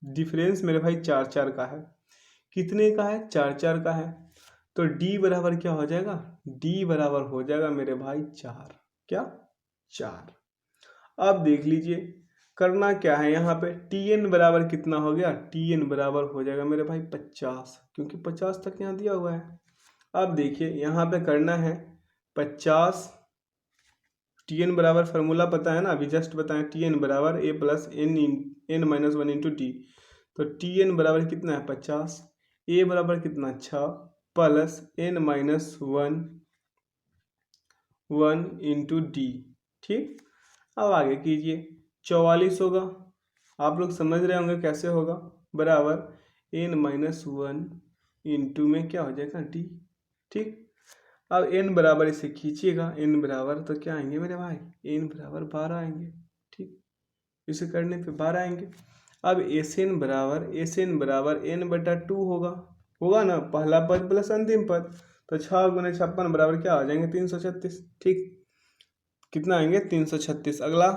डिफरेंस मेरे भाई 4 का है। कितने का है? 4 का है। तो डी बराबर क्या हो जाएगा? डी बराबर हो जाएगा मेरे भाई 4। क्या? 4। अब देख लीजिए करना क्या है यहाँ पे। Tn बराबर कितना हो गया? Tn बराबर हो जाएगा मेरे भाई 50, क्योंकि 50 तक यहाँ दिया हुआ है। अब देखिए यहाँ पे करना है 50। Tn बराबर फार्मूला पता है ना, अभी जस्ट बताएं। Tn बराबर A + n-1 × d। तो Tn बराबर कितना है? 50। A बराबर कितना? 6 प्लस n-1 × d। ठीक, अब आगे कीजिए। 44 होगा। आप लोग समझ रहे होंगे कैसे होगा। बराबर n-1 इंटू में क्या हो जाएगा? d। ठीक, अब n बराबर इसे खींचिएगा। n बराबर तो क्या आएंगे मेरे भाई? n बराबर 12 आएंगे। ठीक, इसे करने पे 12 आएंगे। अब Sn बराबर n/2 होगा ना, पहला पद प्लस अंतिम पद। तो 6 × 56 बराबर क्या आ जाएंगे? 336। ठीक, कितना आएंगे? 336। अगला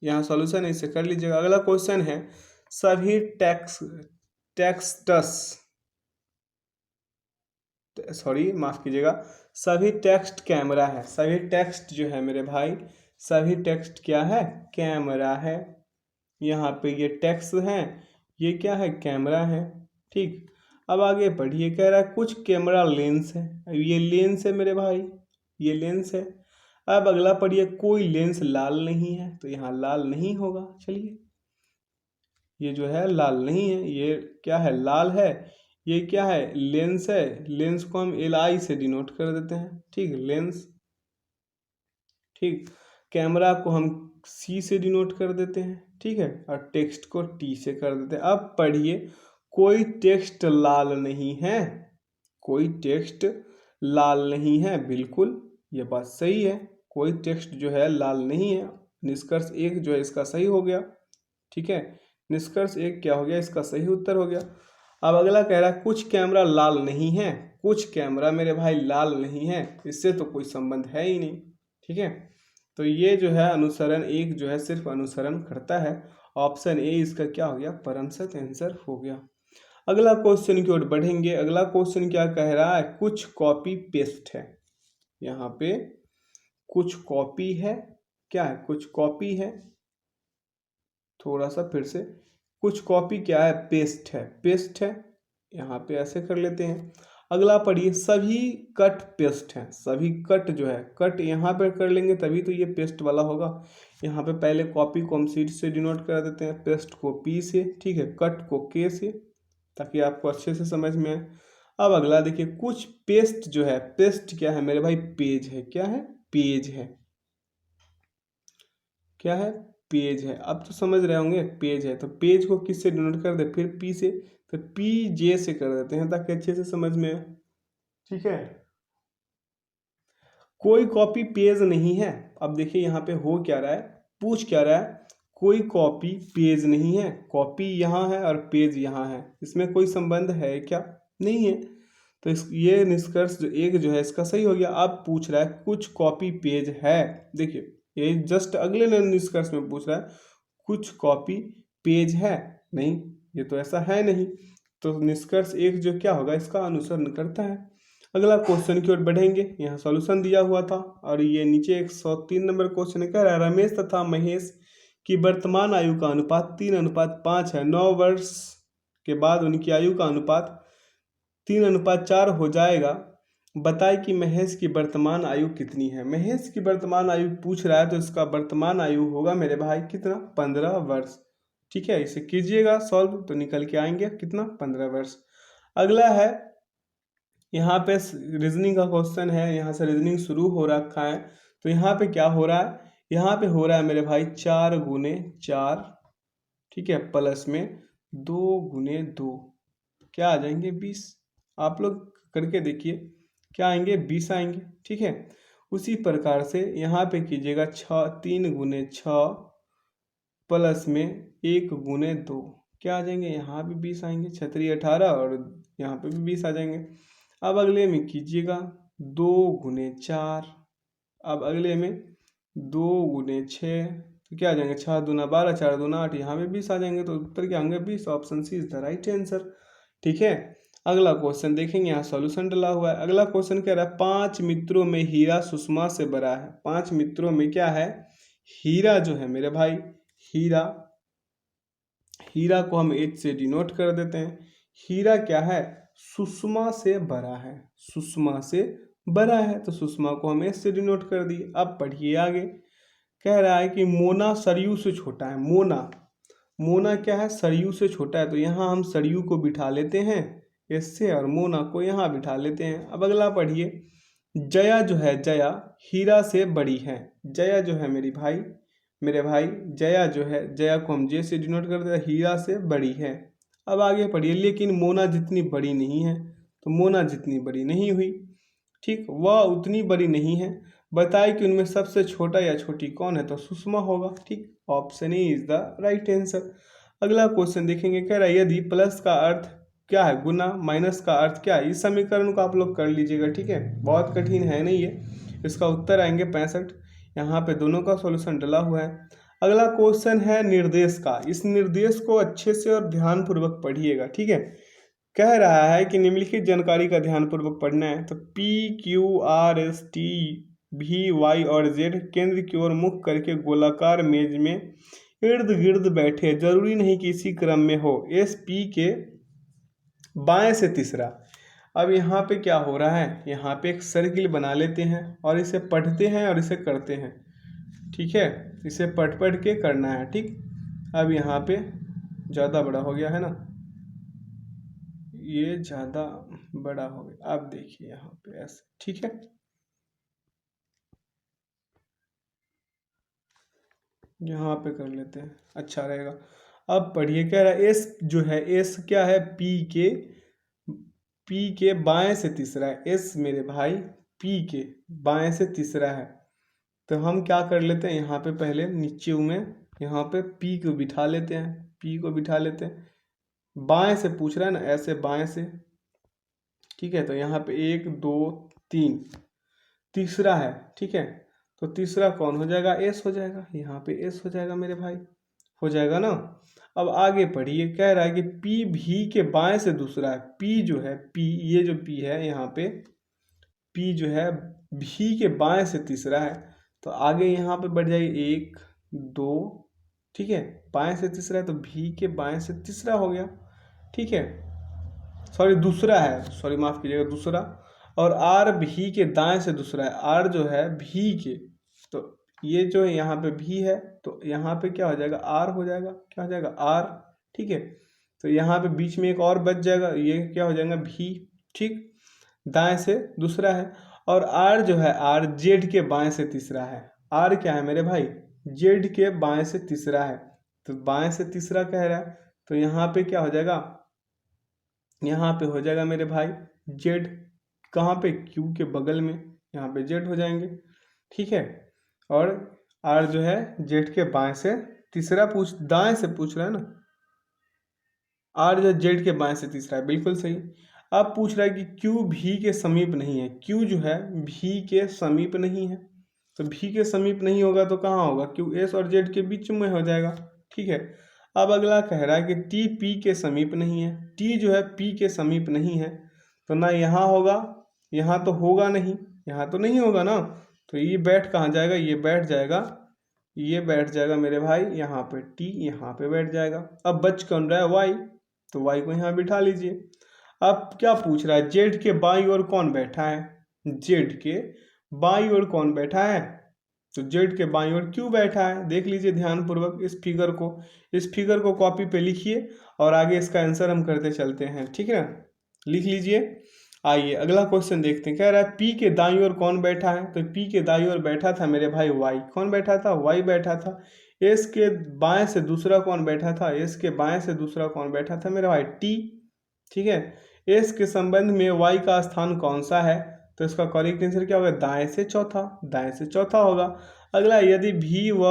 यहाँ सॉल्यूशन है, इसे कर लीजिएगा। अगला क्वेश्चन है, सभी सभी टेक्स्ट कैमरा है। सभी टेक्स्ट जो है मेरे भाई, सभी टेक्स्ट क्या है? कैमरा है। यहाँ पे ये टेक्स्ट है, ये क्या है? कैमरा है। ठीक, अब आगे बढ़िए। कह रहा है कुछ कैमरा लेंस है। अब ये लेंस है मेरे भाई, ये लेंस है। अब अगला पढ़िए, कोई लेंस लाल नहीं है, तो यहाँ लाल नहीं होगा। चलिए, ये जो है लाल नहीं है, ये क्या है? लाल है। ये क्या है? लेंस है। लेंस को हम Li से डिनोट कर देते हैं। ठीक, लेंस। ठीक, कैमरा को हम C से डिनोट कर देते हैं। ठीक है, और टेक्स्ट को T से कर देते हैं। अब पढ़िए, कोई टेक्स्ट लाल नहीं है, कोई टेक्स्ट लाल नहीं है, बिल्कुल ये बात सही है, कोई टेक्स्ट जो है लाल नहीं है। निष्कर्ष एक जो है इसका सही हो गया। ठीक है, निष्कर्ष एक क्या हो गया, इसका सही उत्तर हो गया। अब अगला कह रहा है कुछ कैमरा लाल नहीं है, कुछ कैमरा मेरे भाई लाल नहीं है, इससे तो कोई संबंध है ही नहीं। ठीक है, तो ये जो है अनुसरण एक जो है सिर्फ अनुसरण करता है। ऑप्शन ए इसका क्या हो गया, परमसत आंसर हो गया। अगला क्वेश्चन की ओर बढ़ेंगे। अगला क्वेश्चन क्या कह रहा है, कुछ कॉपी पेस्ट है। यहाँ पे कुछ कॉपी है, क्या है, कुछ कॉपी है। थोड़ा सा फिर से, कुछ कॉपी क्या है, पेस्ट है, पेस्ट है। यहाँ पे ऐसे कर लेते हैं। अगला पढ़िए, सभी कट पेस्ट है। सभी कट जो है, कट यहाँ पे कर लेंगे तभी तो ये पेस्ट वाला होगा। यहाँ पे पहले कॉपी को हम सी से डिनोट कर देते हैं, पेस्ट को पी से, ठीक है, कट को के से, ताकि आपको अच्छे से समझ में आए। अब अगला देखिए, कुछ पेस्ट जो है, पेस्ट क्या है मेरे भाई, पेज है। क्या है, पेज है। क्या है, पेज है। अब तो समझ रहे होंगे, पेज है तो पेज को किससे डिनोट कर दे, फिर पी से, तो पी जे से कर देते हैं ताकि अच्छे से समझ में आए। ठीक है, कोई कॉपी पेज नहीं है। अब देखिए यहाँ पे हो क्या रहा है, पूछ क्या रहा है, कोई कॉपी पेज नहीं है। कॉपी यहाँ है और पेज यहाँ है, इसमें कोई संबंध है क्या, नहीं है। तो ये निष्कर्ष जो एक जो है इसका सही हो गया। अब पूछ रहा है कुछ कॉपी पेज है। देखिए ये जस्ट अगले निष्कर्ष में पूछ रहा है कुछ कॉपी पेज है, नहीं, ये तो ऐसा है नहीं। तो निष्कर्ष एक जो क्या होगा, इसका अनुसरण करता है। अगला क्वेश्चन की ओर बढ़ेंगे। यहाँ सॉल्यूशन दिया हुआ था और ये नीचे 103 नंबर क्वेश्चन कह रहा है, रमेश तथा महेश की वर्तमान आयु का अनुपात 3:5 है। 9 वर्ष के बाद उनकी आयु का अनुपात 3:4 हो जाएगा। बताए कि महेश की वर्तमान आयु कितनी है। महेश की वर्तमान आयु पूछ रहा है तो इसका वर्तमान आयु होगा मेरे भाई कितना, 15 वर्ष। ठीक है, इसे कीजिएगा सॉल्व तो निकल के आएंगे कितना, 15 वर्ष। अगला है, यहाँ पे रीजनिंग का क्वेश्चन है, यहाँ से रीजनिंग शुरू हो रखा है। तो यहाँ पे क्या हो रहा है, यहाँ पे हो रहा है मेरे भाई 4 × 4, ठीक है, प्लस में 2 × 2, क्या आ जाएंगे, 20। आप लोग करके देखिए क्या आएंगे, 20 आएंगे। ठीक है, उसी प्रकार से यहाँ पे कीजिएगा 3 × 6 प्लस में 1 × 2, क्या आ जाएंगे, यहाँ भी 20 आएंगे। 6×3 = 18 और यहाँ पे भी 20 आ जाएंगे। अब अगले में कीजिएगा 2 × 4, अब अगले में 2 × 6, तो क्या आ जाएंगे, 6×2 = 12, 4×2 = 8, यहाँ पे 20 आ जाएंगे। तो उत्तर क्या होंगे, 20। Option C is the right answer. ठीक है, अगला क्वेश्चन देखेंगे, यहाँ सॉल्यूशन डला हुआ है। अगला क्वेश्चन कह रहा है 5 मित्रों में हीरा सुषमा से बड़ा है। 5 मित्रों में क्या है, हीरा जो है मेरे भाई, हीरा, हीरा को हम एच से डिनोट कर देते हैं। हीरा क्या है, सुषमा से बड़ा है, सुषमा से बड़ा है, तो सुषमा को हम एच से डिनोट कर दिए। अब पढ़िए आगे, कह रहा है कि मोना सरयू से छोटा है। मोना, मोना क्या है, सरयू से छोटा है, तो यहाँ हम सरयू को बिठा लेते हैं इससे और मोना को यहाँ बिठा लेते हैं। अब अगला पढ़िए, जया जो है, जया हीरा से बड़ी है। जया जो है मेरे भाई जया जो है, जया को हम जे से डिनोट कर देते हैं, हीरा से बड़ी है। अब आगे पढ़िए, लेकिन मोना जितनी बड़ी नहीं है, तो मोना जितनी बड़ी नहीं हुई, ठीक, वह उतनी बड़ी नहीं है। बताए कि उनमें सबसे छोटा या छोटी कौन है, तो सुषमा होगा। ठीक, option A is the right answer. अगला क्वेश्चन देखेंगे, कह रहा है यदि प्लस का अर्थ क्या है, गुना, माइनस का अर्थ क्या है। इस समीकरण को आप लोग कर लीजिएगा। ठीक है, बहुत कठिन है नहीं ये, इसका उत्तर आएंगे 65। यहाँ पे दोनों का सॉल्यूशन डला हुआ है। अगला क्वेश्चन है निर्देश का। इस निर्देश को अच्छे से और ध्यानपूर्वक पढ़िएगा। ठीक है, कह रहा है कि निम्नलिखित जानकारी का ध्यानपूर्वक पढ़ना है। तो P Q R S T V Y और Z केंद्र की ओर मुख करके गोलाकार मेज में इर्द गिर्द बैठे, जरूरी नहीं कि इसी क्रम में हो। S P के बाएं से तीसरा। अब यहाँ पे क्या हो रहा है, यहाँ पे एक सर्किल बना लेते हैं और इसे पढ़ते हैं और इसे करते हैं। ठीक है, इसे पढ़ के करना है। ठीक, अब यहाँ पे ज़्यादा बड़ा हो गया है ना, ये ज़्यादा बड़ा हो गया। अब देखिए यहाँ पे ऐसे, ठीक है, यहाँ पे कर लेते हैं, अच्छा रहेगा। अब पढ़िए, कह रहा है एस जो है, एस क्या है, पी के बाएं से तीसरा है। एस मेरे भाई पी के बाएं से तीसरा है। तो हम क्या कर लेते हैं, यहाँ पे पहले नीचे में यहाँ पे पी को बिठा लेते हैं, पी को बिठा लेते हैं। बाएं से पूछ रहा है ना, ऐसे बाएं से, ठीक है। तो यहाँ पे 1 2 3 तीसरा है, ठीक है। तो तीसरा कौन हो जाएगा, एस हो जाएगा, यहाँ पे एस हो जाएगा मेरे भाई, हो जाएगा ना। अब आगे पढ़िए, कह रहा है कि पी भी के बाएं से दूसरा है। पी जो है, पी ये जो पी है यहाँ पे, पी जो है भी के बाएं से तीसरा है। तो आगे यहाँ पे बढ़ जाएगी 1 2, ठीक है। बाएं से तीसरा है तो भी के बाएं से तीसरा हो गया, ठीक है। सॉरी दूसरा है, सॉरी माफ कीजिएगा, दूसरा। और आर भी के दाएं से दूसरा है। आर जो है भी के, तो ये जो है यहाँ पे भी है, तो यहाँ पे क्या हो जाएगा, आर हो जाएगा, क्या हो जाएगा, आर, ठीक है। तो यहाँ पे बीच में एक और बच जाएगा, ये क्या हो जाएगा, भी, ठीक। दाएं से दूसरा है। और आर जो है, आर जेड के बाएं से तीसरा है। आर क्या है मेरे भाई, जेड के बाएं से तीसरा है। तो बाएं से तीसरा कह रहा है, तो यहाँ पे क्या हो जाएगा, यहाँ पे हो जाएगा मेरे भाई जेड, कहाँ पे, क्यू के बगल में, यहाँ पे जेड हो जाएंगे, ठीक है। और आर जो है जेड के बाएं से तीसरा, दाएं से पूछ रहा है ना, आर जो जेड के बाएं से तीसरा है, बिल्कुल सही। अब पूछ रहा है कि क्यू भी के समीप नहीं है। क्यू जो है भी के समीप नहीं है, तो भी के समीप नहीं होगा तो कहाँ होगा, क्यू एस और जेड के बीच में हो जाएगा, ठीक है। अब अगला कह रहा है कि टी पी के समीप नहीं है। टी जो है पी के समीप नहीं है, तो ना यहाँ होगा, यहाँ तो होगा नहीं, यहाँ तो नहीं होगा ना। तो ये बैठ कहाँ जाएगा, ये बैठ जाएगा, ये बैठ जाएगा मेरे भाई यहाँ पे, टी यहाँ पे बैठ जाएगा। अब बच कौन रहा है, वाई, तो वाई को यहाँ बिठा लीजिए। अब क्या पूछ रहा है, जेड के बाईं ओर कौन बैठा है, जेड के बाईं ओर कौन बैठा है, तो जेड के बाईं ओर क्यू बैठा है। देख लीजिए ध्यान पूर्वक इस फिगर को कॉपी पे लिखिए और आगे इसका आंसर हम करते चलते हैं, ठीक है ना, लिख लीजिए। आइए अगला क्वेश्चन देखते हैं, कह रहा है पी के दाईं ओर कौन बैठा है। तो पी के दाईं ओर बैठा था मेरे भाई वाई, कौन बैठा था, वाई बैठा था। एस के बाएं से दूसरा कौन बैठा था, एस के बाएं से दूसरा कौन बैठा था मेरे भाई, टी, ठीक है। एस के संबंध में वाई का स्थान कौन सा है, तो इसका करेक्ट आंसर क्या होगा, दाएं से चौथा, दाएं से चौथा होगा। अगला, यदि भी व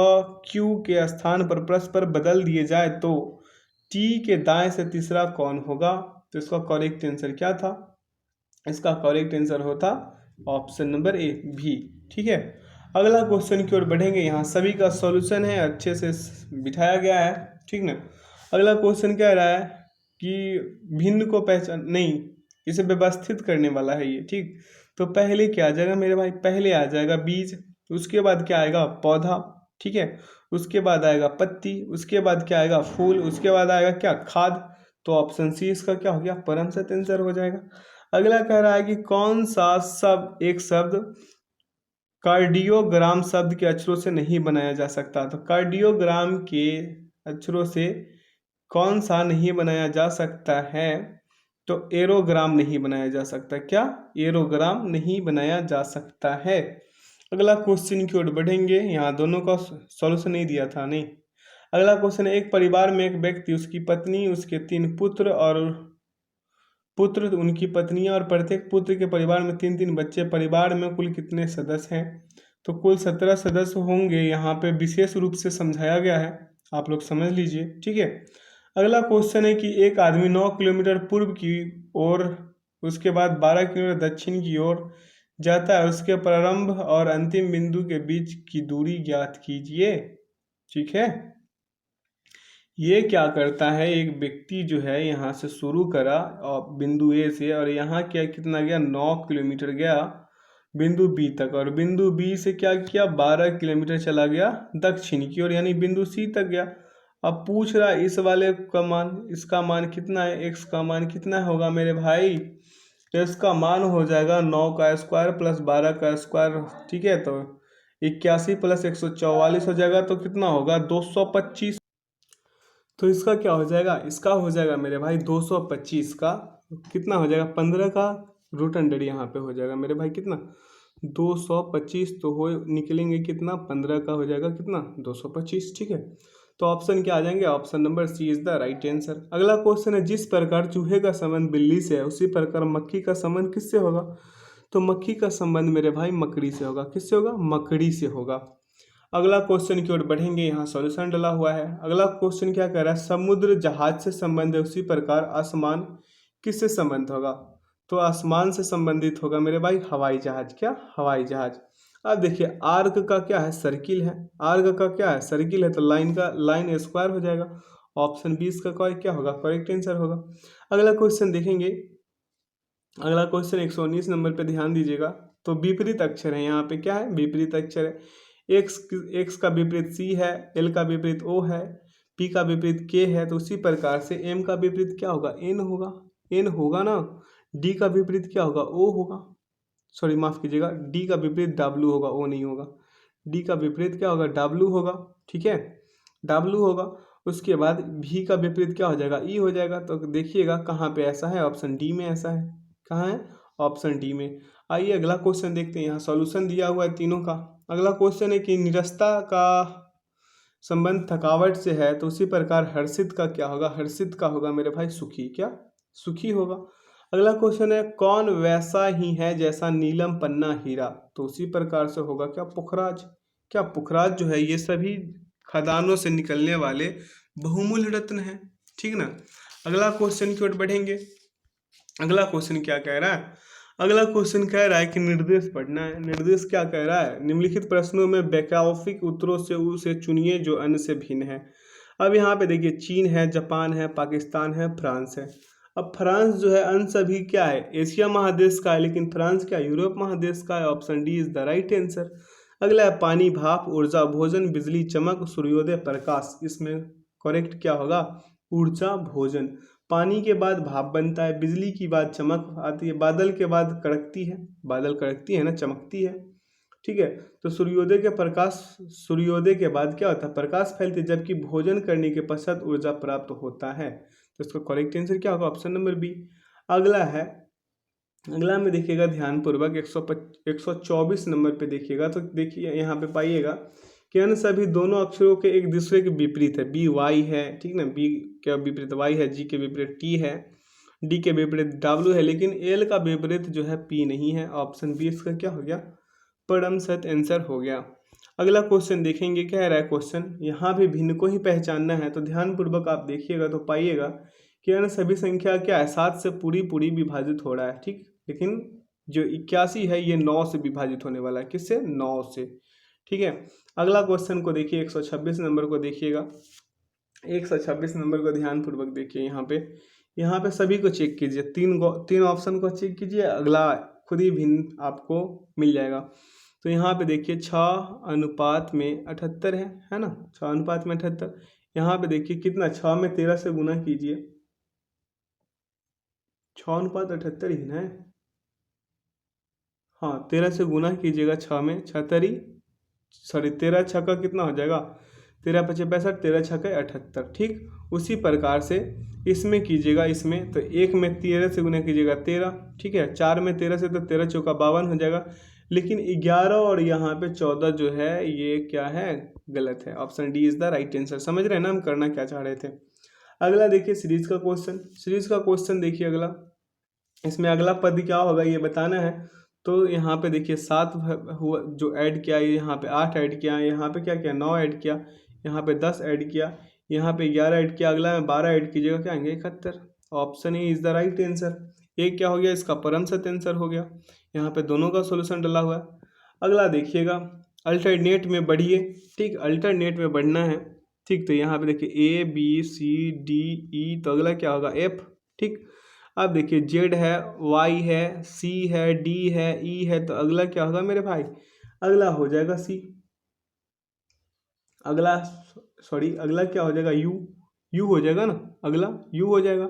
क्यू के स्थान पर परस्पर बदल दिए जाए तो टी के दाएं से तीसरा कौन होगा, तो इसका करेक्ट आंसर क्या था, इसका करेक्ट आंसर होता ऑप्शन नंबर ए, भी, ठीक है। अगला क्वेश्चन की ओर बढ़ेंगे, यहाँ सभी का सॉल्यूशन है, अच्छे से बिठाया गया है, ठीक ना। अगला क्वेश्चन कह रहा है कि भिन्न को पहचान, नहीं, इसे व्यवस्थित करने वाला है ये, ठीक। तो पहले क्या आ जाएगा मेरे भाई, पहले आ जाएगा बीज, उसके बाद क्या आएगा, पौधा, ठीक है। उसके बाद आएगा पत्ती, उसके बाद क्या आएगा, फूल, उसके बाद आएगा क्या, खाद। तो ऑप्शन सी इसका क्या हो गया, परम सत्य आंसर हो जाएगा। अगला कह रहा है कि कौन सा एक शब्द कार्डियोग्राम शब्द के अक्षरों से नहीं बनाया जा सकता। तो कार्डियोग्राम के अक्षरों से कौन सा नहीं बनाया जा सकता है, तो एरोग्राम नहीं बनाया जा सकता, क्या, एरोग्राम नहीं बनाया जा सकता है। अगला क्वेश्चन की ओर बढ़ेंगे, यहाँ दोनों का सॉल्यूशन नहीं दिया था, नहीं। अगला क्वेश्चन है, एक परिवार में एक व्यक्ति, उसकी पत्नी, उसके 3 पुत्र उनकी पत्नियां और प्रत्येक पुत्र के परिवार में 3-3 बच्चे, परिवार में कुल कितने सदस्य हैं, तो कुल 17 सदस्य होंगे। यहाँ पे विशेष रूप से समझाया गया है, आप लोग समझ लीजिए, ठीक है। अगला क्वेश्चन है कि एक आदमी 9 किलोमीटर पूर्व की ओर, उसके बाद 12 किलोमीटर दक्षिण की ओर जाता है, उसके प्रारंभ और अंतिम बिंदु के बीच की दूरी ज्ञात कीजिए, ठीक है। ये क्या करता है, एक व्यक्ति जो है यहाँ से शुरू करा और बिंदु ए से, और यहाँ क्या कितना गया, 9 किलोमीटर गया बिंदु बी तक, और बिंदु बी से क्या किया, 12 किलोमीटर चला गया दक्षिण की ओर, यानी बिंदु सी तक गया। अब पूछ रहा इस वाले का मान, इसका मान कितना है, एक्स का मान कितना होगा मेरे भाई, तो इसका मान हो जाएगा 9 का स्क्वायर प्लस 12 का स्क्वायर, ठीक है। तो 81 प्लस 144 हो जाएगा, तो कितना होगा, 225। तो इसका क्या हो जाएगा, इसका हो जाएगा मेरे भाई 225 का कितना हो जाएगा, 15 का रूट अंडर यहाँ पे हो जाएगा मेरे भाई कितना, 225। तो हो निकलेंगे कितना, 15 का हो जाएगा कितना, 225, ठीक है। तो ऑप्शन क्या आ जाएंगे, option number C is the right answer. अगला क्वेश्चन है, जिस प्रकार चूहे का संबंध बिल्ली से है उसी प्रकार मक्खी का संबंध किससे होगा? तो मक्खी का संबंध मेरे भाई मकड़ी से होगा। किससे होगा? मकड़ी से होगा। अगला क्वेश्चन की ओर बढ़ेंगे, यहाँ सॉल्यूशन डला हुआ है। अगला क्वेश्चन क्या कह रहा है, समुद्र जहाज से संबंध है उसी प्रकार आसमान किससे संबंध होगा? तो आसमान से संबंधित होगा मेरे भाई हवाई जहाज। क्या? हवाई जहाज। अब देखिए आर्क का क्या है, सर्किल है। आर्क का क्या है, सर्किल है, तो लाइन स्क्वायर हो जाएगा। ऑप्शन 20 का क्या होगा, करेक्ट आंसर होगा। अगला क्वेश्चन देखेंगे, अगला क्वेश्चन 119 नंबर पे ध्यान दीजिएगा। तो विपरीत अक्षर है, यहाँ पे क्या है, विपरीत अक्षर है। एक्स का विपरीत सी है, एल का विपरीत ओ है, पी का विपरीत के है, तो उसी प्रकार से एम का विपरीत क्या होगा, एन होगा। एन होगा ना। डी का विपरीत क्या होगा, ओ होगा। सॉरी माफ कीजिएगा, डी का विपरीत डब्लू होगा, ओ नहीं होगा। डी का विपरीत क्या होगा, डब्लू होगा। ठीक है, डब्लू होगा। उसके बाद भी का विपरीत क्या हो जाएगा, ई हो जाएगा। तो देखिएगा कहाँ पे ऐसा है, ऑप्शन डी में ऐसा है। कहाँ है, ऑप्शन डी में। आइए अगला क्वेश्चन देखते हैं, यहाँ सॉल्यूशन दिया हुआ है तीनों का। अगला क्वेश्चन है कि निरस्ता का संबंध थकावट से है तो उसी प्रकार हर्षित का क्या होगा, हर्षित का होगा मेरे भाई सुखी। क्या? सुखी होगा। अगला क्वेश्चन है, कौन वैसा ही है जैसा नीलम पन्ना हीरा, तो उसी प्रकार से होगा क्या, पुखराज। क्या? पुखराज जो है ये सभी खदानों से निकलने वाले बहुमूल्य रत्न है। ठीक ना। अगला क्वेश्चन की ओर बढ़ेंगे। अगला क्वेश्चन क्या कह रहा है, अगला क्वेश्चन कह रहा है कि निर्देश पढ़ना है। निर्देश क्या कह रहा है, निम्नलिखित प्रश्नों में वैकल्पिक उत्तरों से उसे चुनिए जो अन्य से भिन्न है। अब यहाँ पे देखिए चीन है, जापान है, पाकिस्तान है, फ्रांस है। अब फ्रांस जो है अन्य सभी क्या है, एशिया महादेश का है, लेकिन फ्रांस क्या, यूरोप महादेश का है। Option D is the right answer. अगला है, पानी, भाप, ऊर्जा, भोजन, बिजली, चमक, सूर्योदय, प्रकाश। इसमें करेक्ट क्या होगा, ऊर्जा, भोजन। पानी के बाद भाप बनता है, बिजली की बाद चमक आती है, बादल के बाद कड़कती है, बादल कड़कती है ना, चमकती है। ठीक है, तो सूर्योदय के प्रकाश, सूर्योदय के बाद क्या होता है, प्रकाश फैलती है, जबकि भोजन करने के पश्चात ऊर्जा प्राप्त होता है। तो इसका करेक्ट आंसर क्या होगा, ऑप्शन नंबर बी। अगला है, अगला में देखिएगा ध्यानपूर्वक 124 नंबर पे देखिएगा। तो देखिए यहाँ पे पाइएगा कि अन्य सभी दोनों अक्षरों के एक दूसरे के विपरीत है। बी वाई है, ठीक ना, बी के विपरीत वाई है, जी के विपरीत टी है, डी के विपरीत डब्ल्यू है, लेकिन एल का विपरीत जो है पी नहीं है। ऑप्शन बी इसका क्या हो गया, परम सत्य आंसर हो गया। अगला क्वेश्चन देखेंगे, क्या रहा है क्वेश्चन, यहाँ भी भिन्न को ही पहचानना है। तो ध्यानपूर्वक आप देखिएगा तो पाइएगा कि अन्य सभी संख्या क्या है, 7 से पूरी पूरी विभाजित हो रहा है। ठीक, लेकिन जो 81 है ये 9 से विभाजित होने वाला है। किससे, 9 से। ठीक है, अगला क्वेश्चन को देखिए, 126 नंबर को देखिएगा। 126 नंबर को ध्यानपूर्वक देखिए। यहाँ पे सभी को चेक कीजिए, तीन ऑप्शन को चेक कीजिए, अगला खुद ही भिन्न आपको मिल जाएगा। तो यहाँ पे देखिए 6:78 है ना, 6:78। यहाँ पे देखिए कितना, 6 में 13 से गुना कीजिए, 6:78 ही ना है। हाँ, 13 से गुना कीजिएगा, 6 में 13 छक्का कितना हो जाएगा, 13×5 = 65, 13×6 = 78। ठीक, उसी प्रकार से इसमें कीजिएगा, इसमें तो 1 में 13 से गुना कीजिएगा 13। ठीक है, 4 में 13 से तो 13×4 = 52 हो जाएगा। लेकिन 11 और यहाँ पे 14 जो है ये क्या है, गलत है। Option D is the right answer. समझ रहे हैं ना हम करना क्या चाह रहे थे। अगला देखिए सीरीज का क्वेश्चन, सीरीज का क्वेश्चन देखिए अगला। इसमें अगला पद क्या होगा ये बताना है। तो यहाँ पे देखिए 7 हुआ जो ऐड किया, यहाँ पे 8 ऐड किया, यहाँ पे क्या किया, 9 ऐड किया, यहाँ पे 10 ऐड किया, यहाँ पे 11 ऐड किया, अगला में 12 ऐड कीजिएगा, क्या आएंगे, 71। Option A is the right answer. एक क्या हो गया, इसका परम सत्य आंसर हो गया। यहाँ पे दोनों का सोल्यूशन डला हुआ है। अगला देखिएगा, अल्टरनेट में बढ़िए। ठीक, अल्टरनेट में बढ़ना है। ठीक, तो यहाँ पे देखिए ABCDE, तो अगला क्या होगा, एफ। ठीक, अब देखिए जेड है, वाई है, सी है, डी है, ई है, तो अगला क्या होगा मेरे भाई, अगला हो जाएगा सी। अगला सॉरी अगला क्या हो जाएगा, यू हो जाएगा ना, अगला यू हो जाएगा।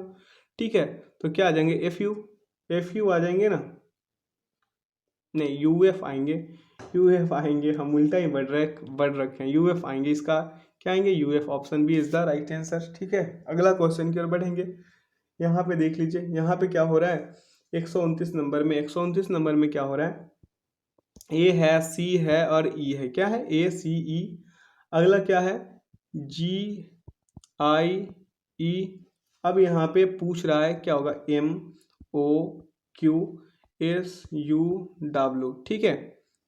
ठीक है, तो क्या आ जाएंगे, एफ यू आ जाएंगे ना, नहीं यूएफ आएंगे, यूएफ आएंगे, हम उल्टा ही बढ़ रखे हैं, यूएफ आएंगे, इसका क्या आएंगे, UF. Option B is the right answer. ठीक है, अगला क्वेश्चन की ओर बढ़ेंगे। यहाँ पे देख लीजिए, यहाँ पे क्या हो रहा है, 129 नंबर में, 129 नंबर में क्या हो रहा है, ए है, सी है और ई है। क्या है, A C E। अगला क्या है, GIE। अब यहाँ पे पूछ रहा है क्या होगा, MOQSUW, ठीक है।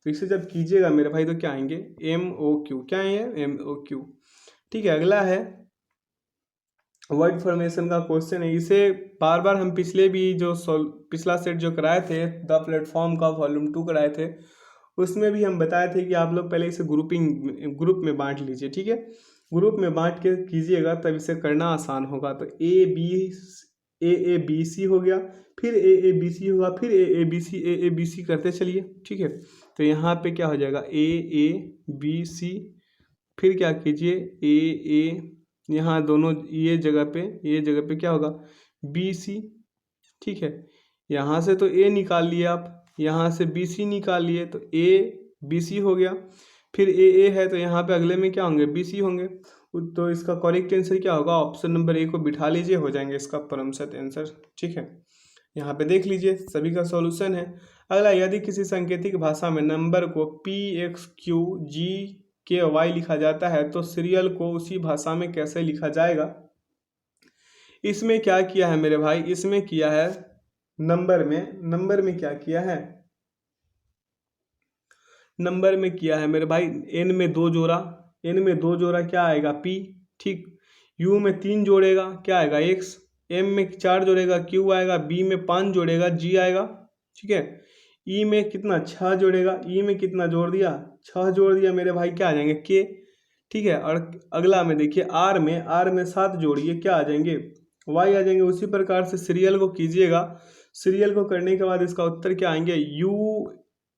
तो इसे जब कीजिएगा मेरे भाई तो क्या आएंगे, MOQ, क्या है MOQ, ठीक है। अगला है वर्ड फॉर्मेशन का क्वेश्चन है। इसे बार बार हम पिछले भी जो पिछला सेट जो कराए थे द प्लेटफॉर्म का वॉल्यूम 2 कराए थे, उसमें भी हम बताए थे कि आप लोग पहले इसे ग्रुप में बांट लीजिए, ठीक है। ग्रुप में बांट के कीजिएगा तब इसे करना आसान होगा। तो AABC हो गया, फिर AABC होगा, फिर AABC करते चलिए, ठीक है। तो यहाँ पे क्या हो जाएगा, AABC, फिर क्या कीजिए AA, यहाँ दोनों ये जगह पे क्या होगा, BC, ठीक है। यहाँ से तो A निकाल लिए आप, यहाँ से BC निकाल लिए, तो ABC हो गया। फिर AA है तो यहाँ पे अगले में क्या होंगे, BC होंगे। तो इसका करेक्ट आंसर क्या होगा, ऑप्शन नंबर A को बिठा लीजिए, हो जाएंगे इसका परमसत आंसर, ठीक है। यहाँ पे देख लीजिए सभी का सॉल्यूशन है। अगला, यदि किसी सांकेतिक भाषा में नंबर को PXQGKY लिखा जाता है तो सीरियल को उसी भाषा में कैसे लिखा जाएगा। इसमें क्या किया है मेरे भाई, इसमें किया है नंबर में क्या किया है, नंबर में किया है मेरे भाई n में 2 जोड़ा क्या आएगा P, ठीक। U में 3 जोड़ेगा क्या आएगा X, M में 4 जोड़ेगा Q आएगा, B में 5 जोड़ेगा G आएगा, ठीक है। E में कितना 6 जोड़ेगा, E में कितना जोड़ दिया 6 जोड़ दिया मेरे भाई, क्या आ जाएंगे K, ठीक है। और अगला में देखिए R में 7 जोड़िए क्या आ जाएंगे Y आ जाएंगे। उसी प्रकार से सीरियल को कीजिएगा, सीरियल को करने के बाद इसका उत्तर क्या आएंगे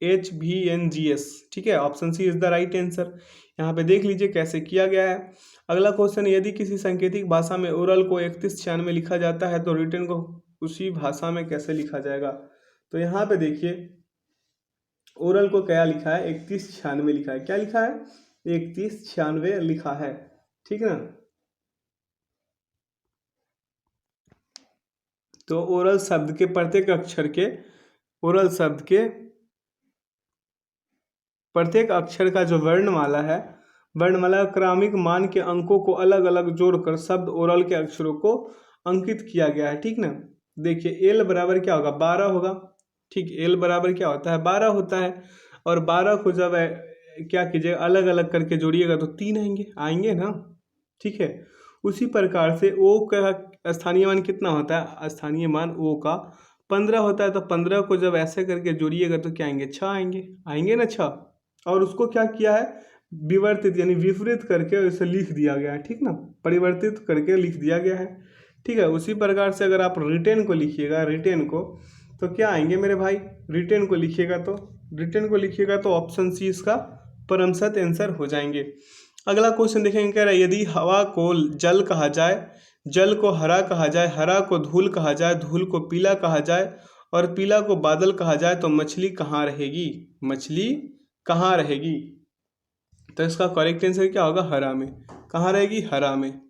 UHVNGS, ठीक है। Option C is the right answer. यहाँ पे देख लीजिए कैसे किया गया है। अगला क्वेश्चन, यदि किसी सांकेतिक भाषा में ओरल को 3196 में लिखा जाता है तो रिटन को उसी भाषा में कैसे लिखा जाएगा। तो यहाँ पे देखिए ओरल को क्या लिखा है, 3196 लिखा है, क्या लिखा है 3196 लिखा है, ठीक है ना। तो ओरल शब्द के प्रत्येक अक्षर के प्रत्येक अक्षर का जो वर्णमाला है, वर्णमाला क्रमिक मान के अंकों को अलग अलग जोड़कर शब्द ओरल के अक्षरों को अंकित किया गया है, ठीक ना। देखिए L बराबर क्या होगा 12 होगा, ठीक। L बराबर क्या होता है 12 होता है। और 12 को जब क्या कीजिए अलग अलग करके जोड़िएगा तो 3 आएंगे ना, ठीक है। उसी प्रकार से O का स्थानीय मान कितना होता है, स्थानीय मान O का 15 होता है। तो 15 को जब ऐसे करके जोड़िएगा तो क्या आएंगे 6 आएंगे ना 6। और उसको क्या किया है विवर्तित यानी विपरीत करके इसे लिख दिया गया है, ठीक ना, परिवर्तित करके लिख दिया गया है, ठीक है। उसी प्रकार से अगर आप रिटेन को लिखिएगा तो क्या आएंगे मेरे भाई, रिटेन को लिखिएगा तो ऑप्शन सी इसका परमसत आंसर हो जाएंगे। अगला क्वेश्चन देखेंगे, कह रहा है यदि हवा को जल कहा जाए, जल को हरा कहा जाए, हरा को धूल कहा जाए, धूल को पीला कहा जाए और पीला को बादल कहा जाए तो मछली कहाँ रहेगी। तो इसका करेक्ट आंसर क्या होगा, हरा में। कहाँ रहेगी, हरा में।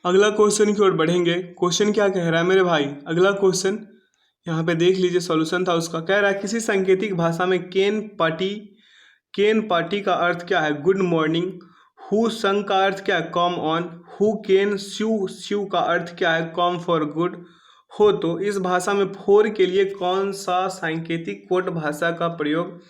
अगला क्वेश्चन की ओर बढ़ेंगे। क्वेश्चन क्या कह रहा है मेरे भाई, अगला क्वेश्चन यहाँ पे देख लीजिए सॉल्यूशन था उसका। कह रहा है किसी सांकेतिक भाषा में केन पार्टी का अर्थ क्या है, गुड मॉर्निंग। हु संग का अर्थ क्या है, कम ऑन। हु केन स्यू का अर्थ क्या है, कम फॉर गुड हो। तो इस भाषा में फोर के लिए कौन सा सांकेतिक कोट भाषा का प्रयोग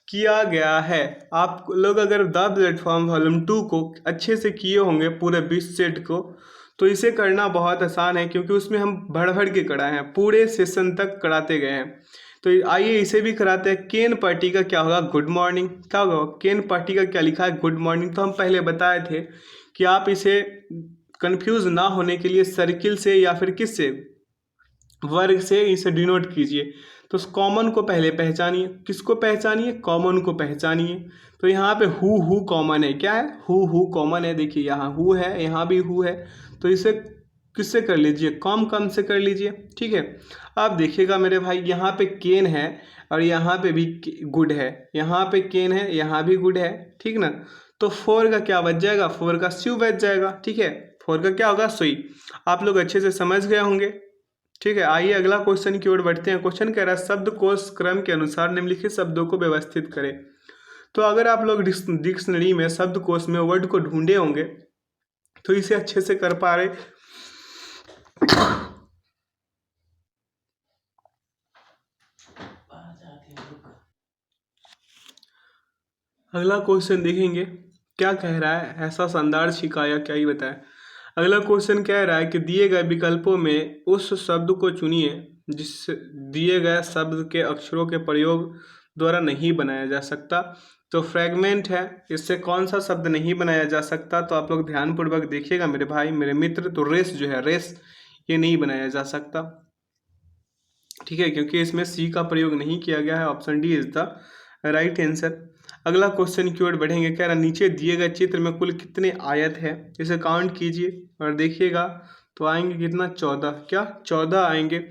किया गया है। आप लोग अगर द प्लेटफॉर्म वॉल्यूम 2 को अच्छे से किए होंगे पूरे 20 सेट को, तो इसे करना बहुत आसान है क्योंकि उसमें हम भड़ के कराए हैं, पूरे सेशन तक कराते गए हैं। तो आइए इसे भी कराते हैं। केन पार्टी का क्या होगा, गुड मॉर्निंग। क्या होगा, केन पार्टी का क्या लिखा है, गुड मॉर्निंग। तो हम पहले बताए थे कि आप इसे कंफ्यूज ना होने के लिए सर्किल से या फिर किससे, वर्ग से इसे डिनोट कीजिए। तो कॉमन को पहले पहचानिए। किसको पहचानिए, कॉमन को पहचानिए। तो यहाँ पे हु कॉमन है, क्या है, हु कॉमन है। देखिए यहाँ हु है, यहाँ भी हु है, तो इसे किससे कर लीजिए, कम से कर लीजिए, ठीक है। अब देखिएगा मेरे भाई, यहाँ पे केन है और यहाँ पे भी गुड है, यहाँ पे केन है, यहाँ भी गुड है, ठीक ना। तो फोर का क्या बच जाएगा, फोर का स्यू बच जाएगा, ठीक है। फोर का क्या होगा, सुई। आप लोग अच्छे से समझ गए होंगे, ठीक है। आइए अगला क्वेश्चन की ओर बढ़ते हैं। क्वेश्चन कह रहा है शब्दकोश क्रम के अनुसार निम्नलिखित शब्दों को व्यवस्थित करें। तो अगर आप लोग डिक्शनरी में शब्दकोश में वर्ड को ढूंढे होंगे तो इसे अच्छे से कर पा रहे। अगला क्वेश्चन देखेंगे क्या कह रहा है, ऐसा शानदार शिकाया क्या ही बताए। अगला क्वेश्चन कह रहा है कि दिए गए विकल्पों में उस शब्द को चुनिए जिससे दिए गए शब्द के अक्षरों के प्रयोग द्वारा नहीं बनाया जा सकता। तो फ्रैगमेंट है, इससे कौन सा शब्द नहीं बनाया जा सकता, तो आप लोग ध्यानपूर्वक देखिएगा मेरे भाई मेरे मित्र। तो रेस जो है, रेस ये नहीं बनाया जा सकता, ठीक है, क्योंकि इसमें सी का प्रयोग नहीं किया गया है। Option D is the right answer. अगला क्वेश्चन की ओर बढ़ेंगे। कह रहा नीचे दिए गए चित्र में कुल कितने आयत है, इसे काउंट कीजिए और देखिएगा तो आएंगे कितना, 14। क्या 14 आएंगे।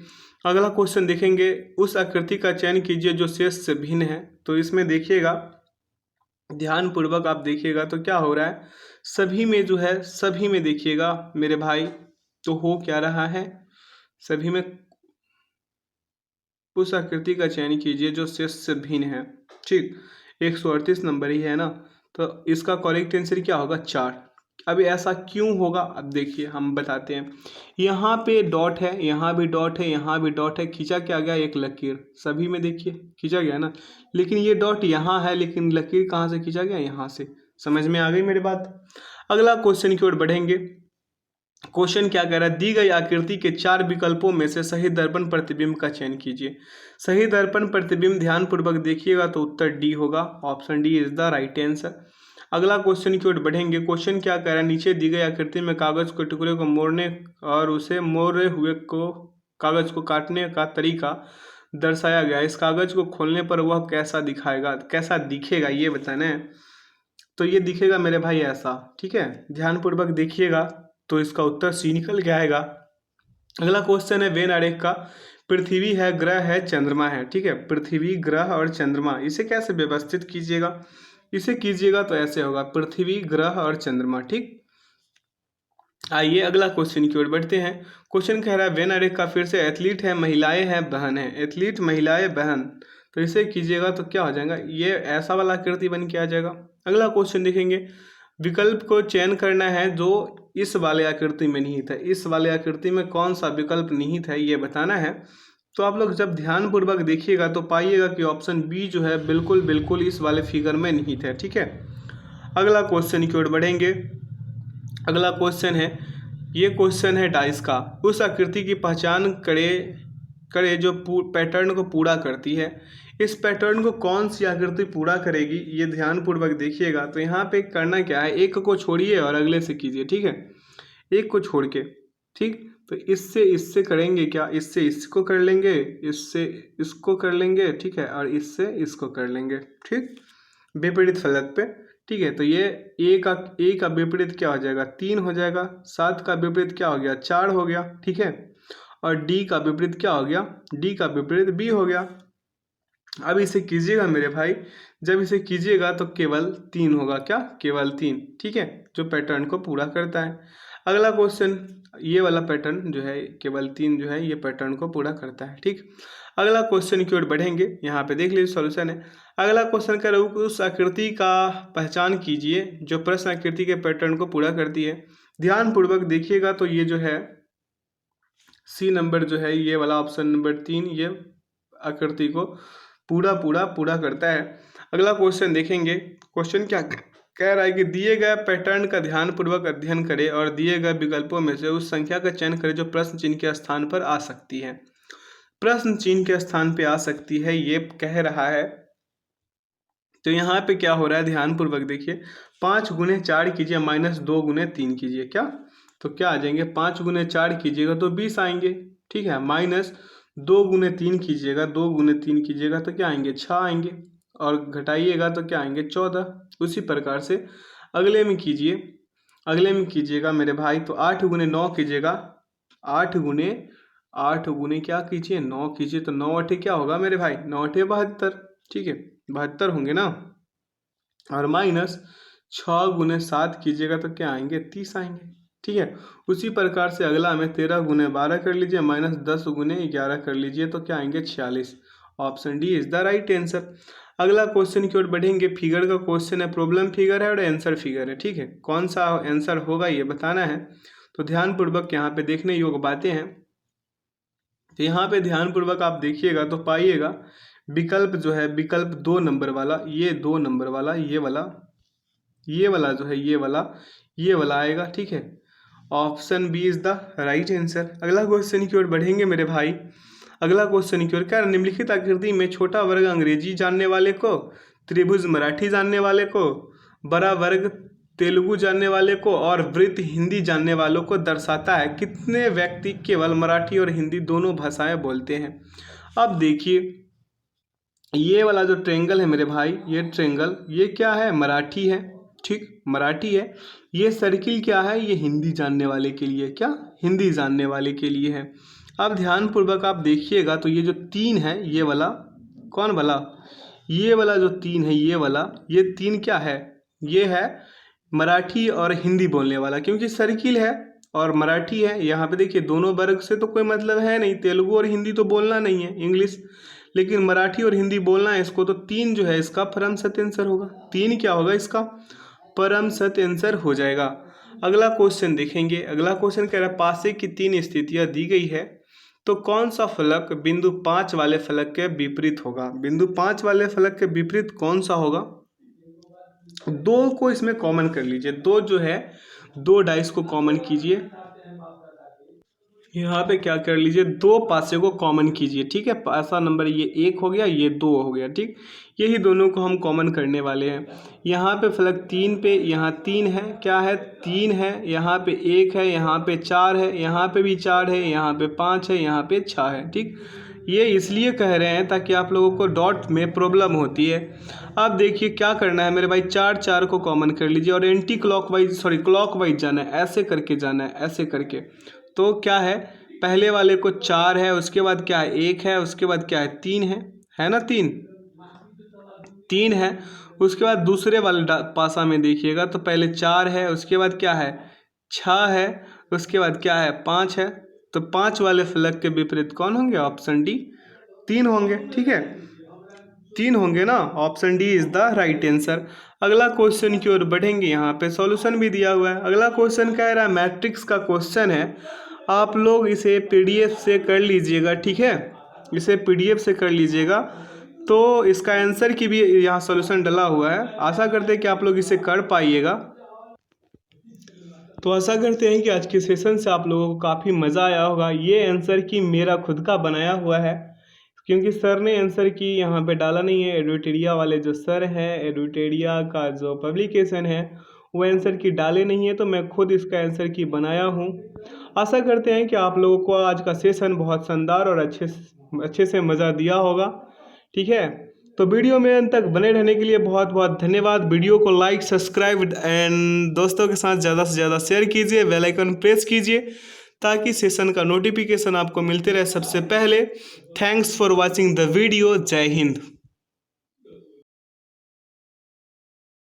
अगला क्वेश्चन देखेंगे उस आकृति का चयन कीजिए जो शेष से भिन्न है। तो इसमें देखिएगा ध्यानपूर्वक आप देखिएगा तो क्या हो रहा है, सभी में जो है, सभी में देखिएगा मेरे भाई तो हो क्या रहा है, सभी में उस आकृति का चयन कीजिए जो शेष से भिन्न है। ठीक, 138 नंबर ही है ना, तो इसका करेक्ट आंसर क्या होगा, 4। अब ऐसा क्यों होगा, अब देखिए हम बताते हैं। यहाँ पे डॉट है, यहाँ भी डॉट है, यहाँ भी डॉट है, खींचा क्या गया, एक लकीर, सभी में देखिए खींचा गया ना, लेकिन ये डॉट यहाँ है, लेकिन लकीर कहाँ से खींचा गया, यहाँ से। समझ में आ गई मेरी बात। अगला क्वेश्चन की ओर बढ़ेंगे। क्वेश्चन क्या कह रहा है, दी गई आकृति के 4 विकल्पों में से सही दर्पण प्रतिबिंब का चयन कीजिए। सही दर्पण प्रतिबिंब ध्यानपूर्वक देखिएगा तो उत्तर डी होगा। Option D is the right answer. अगला क्वेश्चन की ओर बढ़ेंगे। क्वेश्चन क्या कह रहा है, नीचे दी गई आकृति में कागज के टुकड़े को मोड़ने और उसे मोड़े हुए को कागज को काटने का तरीका दर्शाया गया। इस कागज को खोलने पर वह कैसा दिखाएगा, कैसा दिखेगा ये बताना है। तो ये दिखेगा मेरे भाई ऐसा, ठीक है, ध्यानपूर्वक देखिएगा तो इसका उत्तर सी निकल के आएगा। अगला क्वेश्चन है वेन आरेख का, पृथ्वी है, ग्रह है, चंद्रमा है, ठीक है, पृथ्वी, ग्रह और चंद्रमा, इसे कैसे व्यवस्थित कीजिएगा, इसे कीजिएगा तो ऐसे होगा, पृथ्वी, ग्रह और चंद्रमा। ठीक, आइए अगला क्वेश्चन की ओर बढ़ते हैं। क्वेश्चन कह रहा है वेन आरेख का फिर से एथलीट है, महिलाएं हैं, बहन है, एथलीट, महिलाएं, बहन, तो इसे कीजिएगा तो क्या हो जाएगा, ये ऐसा वाला आकृति बन के आ जाएगा। अगला क्वेश्चन देखेंगे, विकल्प को चयन करना है जो इस वाले आकृति में निहित है। इस वाले आकृति में कौन सा विकल्प निहित है ये बताना है। तो आप लोग जब ध्यानपूर्वक देखिएगा तो पाइएगा कि ऑप्शन बी जो है बिल्कुल बिल्कुल इस वाले फिगर में निहित है। ठीक है, अगला क्वेश्चन की ओर बढ़ेंगे। अगला क्वेश्चन है, ये क्वेश्चन है डाइस का, उस आकृति की पहचान करे जो पैटर्न को पूरा करती है। इस पैटर्न को कौन सी आकृति पूरा करेगी ये ध्यानपूर्वक देखिएगा। तो यहाँ पे करना क्या है, एक को छोड़िए और अगले से कीजिए। ठीक है, एक को छोड़ के, ठीक, तो इससे इससे करेंगे क्या, इससे इसको कर लेंगे, इससे इसको कर लेंगे, ठीक है, और इससे इसको कर लेंगे। ठीक, विपरीत फलक पे। ठीक है, तो ये ए का विपरीत क्या हो जाएगा, 3 हो जाएगा। 7 का विपरीत क्या हो गया, 4 हो गया। ठीक है, और डी का विपरीत क्या हो गया, डी का विपरीत बी हो गया। अब इसे कीजिएगा मेरे भाई, जब इसे कीजिएगा तो केवल 3 होगा। क्या, केवल 3। ठीक है, जो पैटर्न को पूरा करता है। अगला क्वेश्चन, ये वाला पैटर्न जो है केवल 3 जो है ये पैटर्न को पूरा करता है। ठीक, अगला क्वेश्चन की ओर बढ़ेंगे। यहाँ पे देख लीजिए सॉल्यूशन है। अगला क्वेश्चन का उस आकृति का पहचान कीजिए जो प्रश्न आकृति के पैटर्न को पूरा करती है। ध्यानपूर्वक देखिएगा तो ये जो है सी नंबर जो है ये वाला ऑप्शन नंबर 3 ये आकृति को पूरा करता है। अगला क्वेश्चन देखेंगे। क्वेश्चन क्या कह रहा है कि दिए गए पैटर्न का ध्यानपूर्वक अध्ययन करें और दिए गए विकल्पों में से उस संख्या का चयन करें जो प्रश्न चिन्ह के स्थान पर आ सकती है। प्रश्न चिन्ह के स्थान पे आ सकती है ये कह रहा है। तो यहाँ पे क्या हो रहा है, ध्यानपूर्वक देखिए। 5 गुने 4 कीजिए माइनस 2 गुने 3 कीजिए। क्या, तो क्या आ जाएंगे, 5 गुने 4 कीजिएगा तो 20 आएंगे। ठीक है, माइनस 2 गुने 3 कीजिएगा, 2 गुने 3 कीजिएगा तो क्या आएंगे, 6 आएंगे, और घटाइएगा तो क्या आएंगे, 14। उसी प्रकार से अगले में कीजिएगा मेरे भाई। तो 8 गुने 9 कीजिएगा, 8 गुने क्या कीजिए, 9 कीजिए, तो 9 अठे क्या होगा मेरे भाई, 9 अठे 72। ठीक है, 72 होंगे ना, और माइनस 6 गुने 7 कीजिएगा तो क्या आएंगे, 30 आएंगे। ठीक है, उसी प्रकार से अगला में 13 गुने 12 कर लीजिए, माइनस 10 गुने 11 कर लीजिए तो क्या आएंगे, 46। Option D is the right answer. अगला क्वेश्चन की ओर बढ़ेंगे। फिगर का क्वेश्चन है, प्रॉब्लम फिगर है और आंसर फिगर है, ठीक है। कौन सा आंसर होगा ये बताना है, तो ध्यानपूर्वक यहाँ पे देखने योग्य बातें हैं। तो यहाँ पे ध्यानपूर्वक आप देखिएगा तो पाइएगा विकल्प जो है, विकल्प 2 नंबर वाला, ये 2 नंबर वाला, ये वाला जो है, ये वाला आएगा, ठीक है। Option B is the right answer. अगला क्वेश्चन की ओर बढ़ेंगे मेरे भाई। अगला क्वेश्चन की ओर क्या, निम्नलिखित आकृति में छोटा वर्ग अंग्रेजी जानने वाले को, त्रिभुज मराठी जानने वाले को, बड़ा वर्ग तेलुगु जानने वाले को और वृत्त हिंदी जानने वालों को दर्शाता है। कितने व्यक्ति केवल मराठी और हिंदी दोनों भाषाएं बोलते हैं? अब देखिए, ये वाला जो ट्रेंगल है मेरे भाई, ये ट्रेंगल ये क्या है, मराठी है, ठीक, मराठी है। ये सर्किल क्या है, ये हिंदी जानने वाले के लिए, क्या, हिंदी जानने वाले के लिए है। अब ध्यानपूर्वक आप देखिएगा तो ये जो 3 है, ये वाला, कौन वाला, ये वाला जो 3 है, ये 3 क्या है, ये है मराठी और हिंदी बोलने वाला, क्योंकि सर्किल है और मराठी है। यहाँ पे देखिए दोनों वर्ग से तो कोई मतलब है नहीं, तेलुगु और हिंदी तो बोलना नहीं है, इंग्लिश, लेकिन मराठी और हिंदी बोलना है इसको। तो 3 जो है इसका परम सत्य आंसर होगा। 3 क्या होगा, इसका परम सत्य आंसर हो जाएगा। अगला क्वेश्चन देखेंगे। अगला क्वेश्चन कह रहा है पासे की 3 स्थितियां दी गई है, तो कौन सा फलक बिंदु 5 वाले फलक के विपरीत होगा? बिंदु 5 वाले फलक के विपरीत कौन सा होगा? 2 को इसमें कॉमन कर लीजिए, 2 जो है, 2 डाइस को कॉमन कीजिए। यहाँ पे क्या कर लीजिए, 2 पासे को कॉमन कीजिए, ठीक है। पासा नंबर ये 1 हो गया, ये 2 हो गया, ठीक। यही दोनों को हम कॉमन करने वाले हैं। यहाँ पे फलक 3 पे, यहाँ 3 है, क्या है, 3 है, यहाँ पे 1 है, यहाँ पे 4 है, यहाँ पे भी 4 है, यहाँ पे 5 है, यहाँ पे 6 है, ठीक। ये इसलिए कह रहे हैं ताकि आप लोगों को डॉट में प्रॉब्लम होती है। अब देखिए क्या करना है मेरे भाई, 4 को कॉमन कर लीजिए और एंटी क्लॉकवाइज जाना है, ऐसे करके जाना है, ऐसे करके। तो क्या है, पहले वाले को 4 है, उसके बाद क्या है, 1 है, उसके बाद क्या है, 3 है ना, 3 है। उसके बाद दूसरे वाले पासा में देखिएगा तो पहले 4 है, उसके बाद क्या है, 6 है, उसके बाद क्या है, 5 है। तो 5 वाले फलक के विपरीत कौन होंगे? ऑप्शन डी, 3 होंगे, ठीक है, 3 होंगे ना। Option D is the right answer. अगला क्वेश्चन की ओर बढ़ेंगे। यहाँ पे सॉल्यूशन भी दिया हुआ है। अगला क्वेश्चन कह रहा है मैट्रिक्स का क्वेश्चन है, आप लोग इसे पीडीएफ से कर लीजिएगा, ठीक है, इसे पीडीएफ से कर लीजिएगा। तो इसका आंसर की भी यहाँ सॉल्यूशन डला हुआ है। आशा करते हैं कि आप लोग इसे कर पाइएगा। तो आशा करते हैं कि आज के सेशन से आप लोगों को काफ़ी मज़ा आया होगा। ये आंसर की मेरा खुद का बनाया हुआ है, क्योंकि सर ने आंसर की यहाँ पे डाला नहीं है। एडुटेरिया वाले जो सर हैं, एडुटेरिया का जो पब्लिकेशन है, वो आंसर की डाले नहीं है, तो मैं खुद इसका आंसर की बनाया हूँ। आशा करते हैं कि आप लोगों को आज का सेशन बहुत शानदार और अच्छे से मज़ा दिया होगा, ठीक है। तो वीडियो में अंत तक बने रहने के लिए बहुत बहुत धन्यवाद। वीडियो को लाइक, सब्सक्राइब एंड दोस्तों के साथ ज़्यादा से ज़्यादा शेयर कीजिए, बेल आइकन प्रेस कीजिए ताकि सेशन का नोटिफिकेशन आपको मिलते रहे सबसे पहले। Thanks for watching the video. जय हिंद।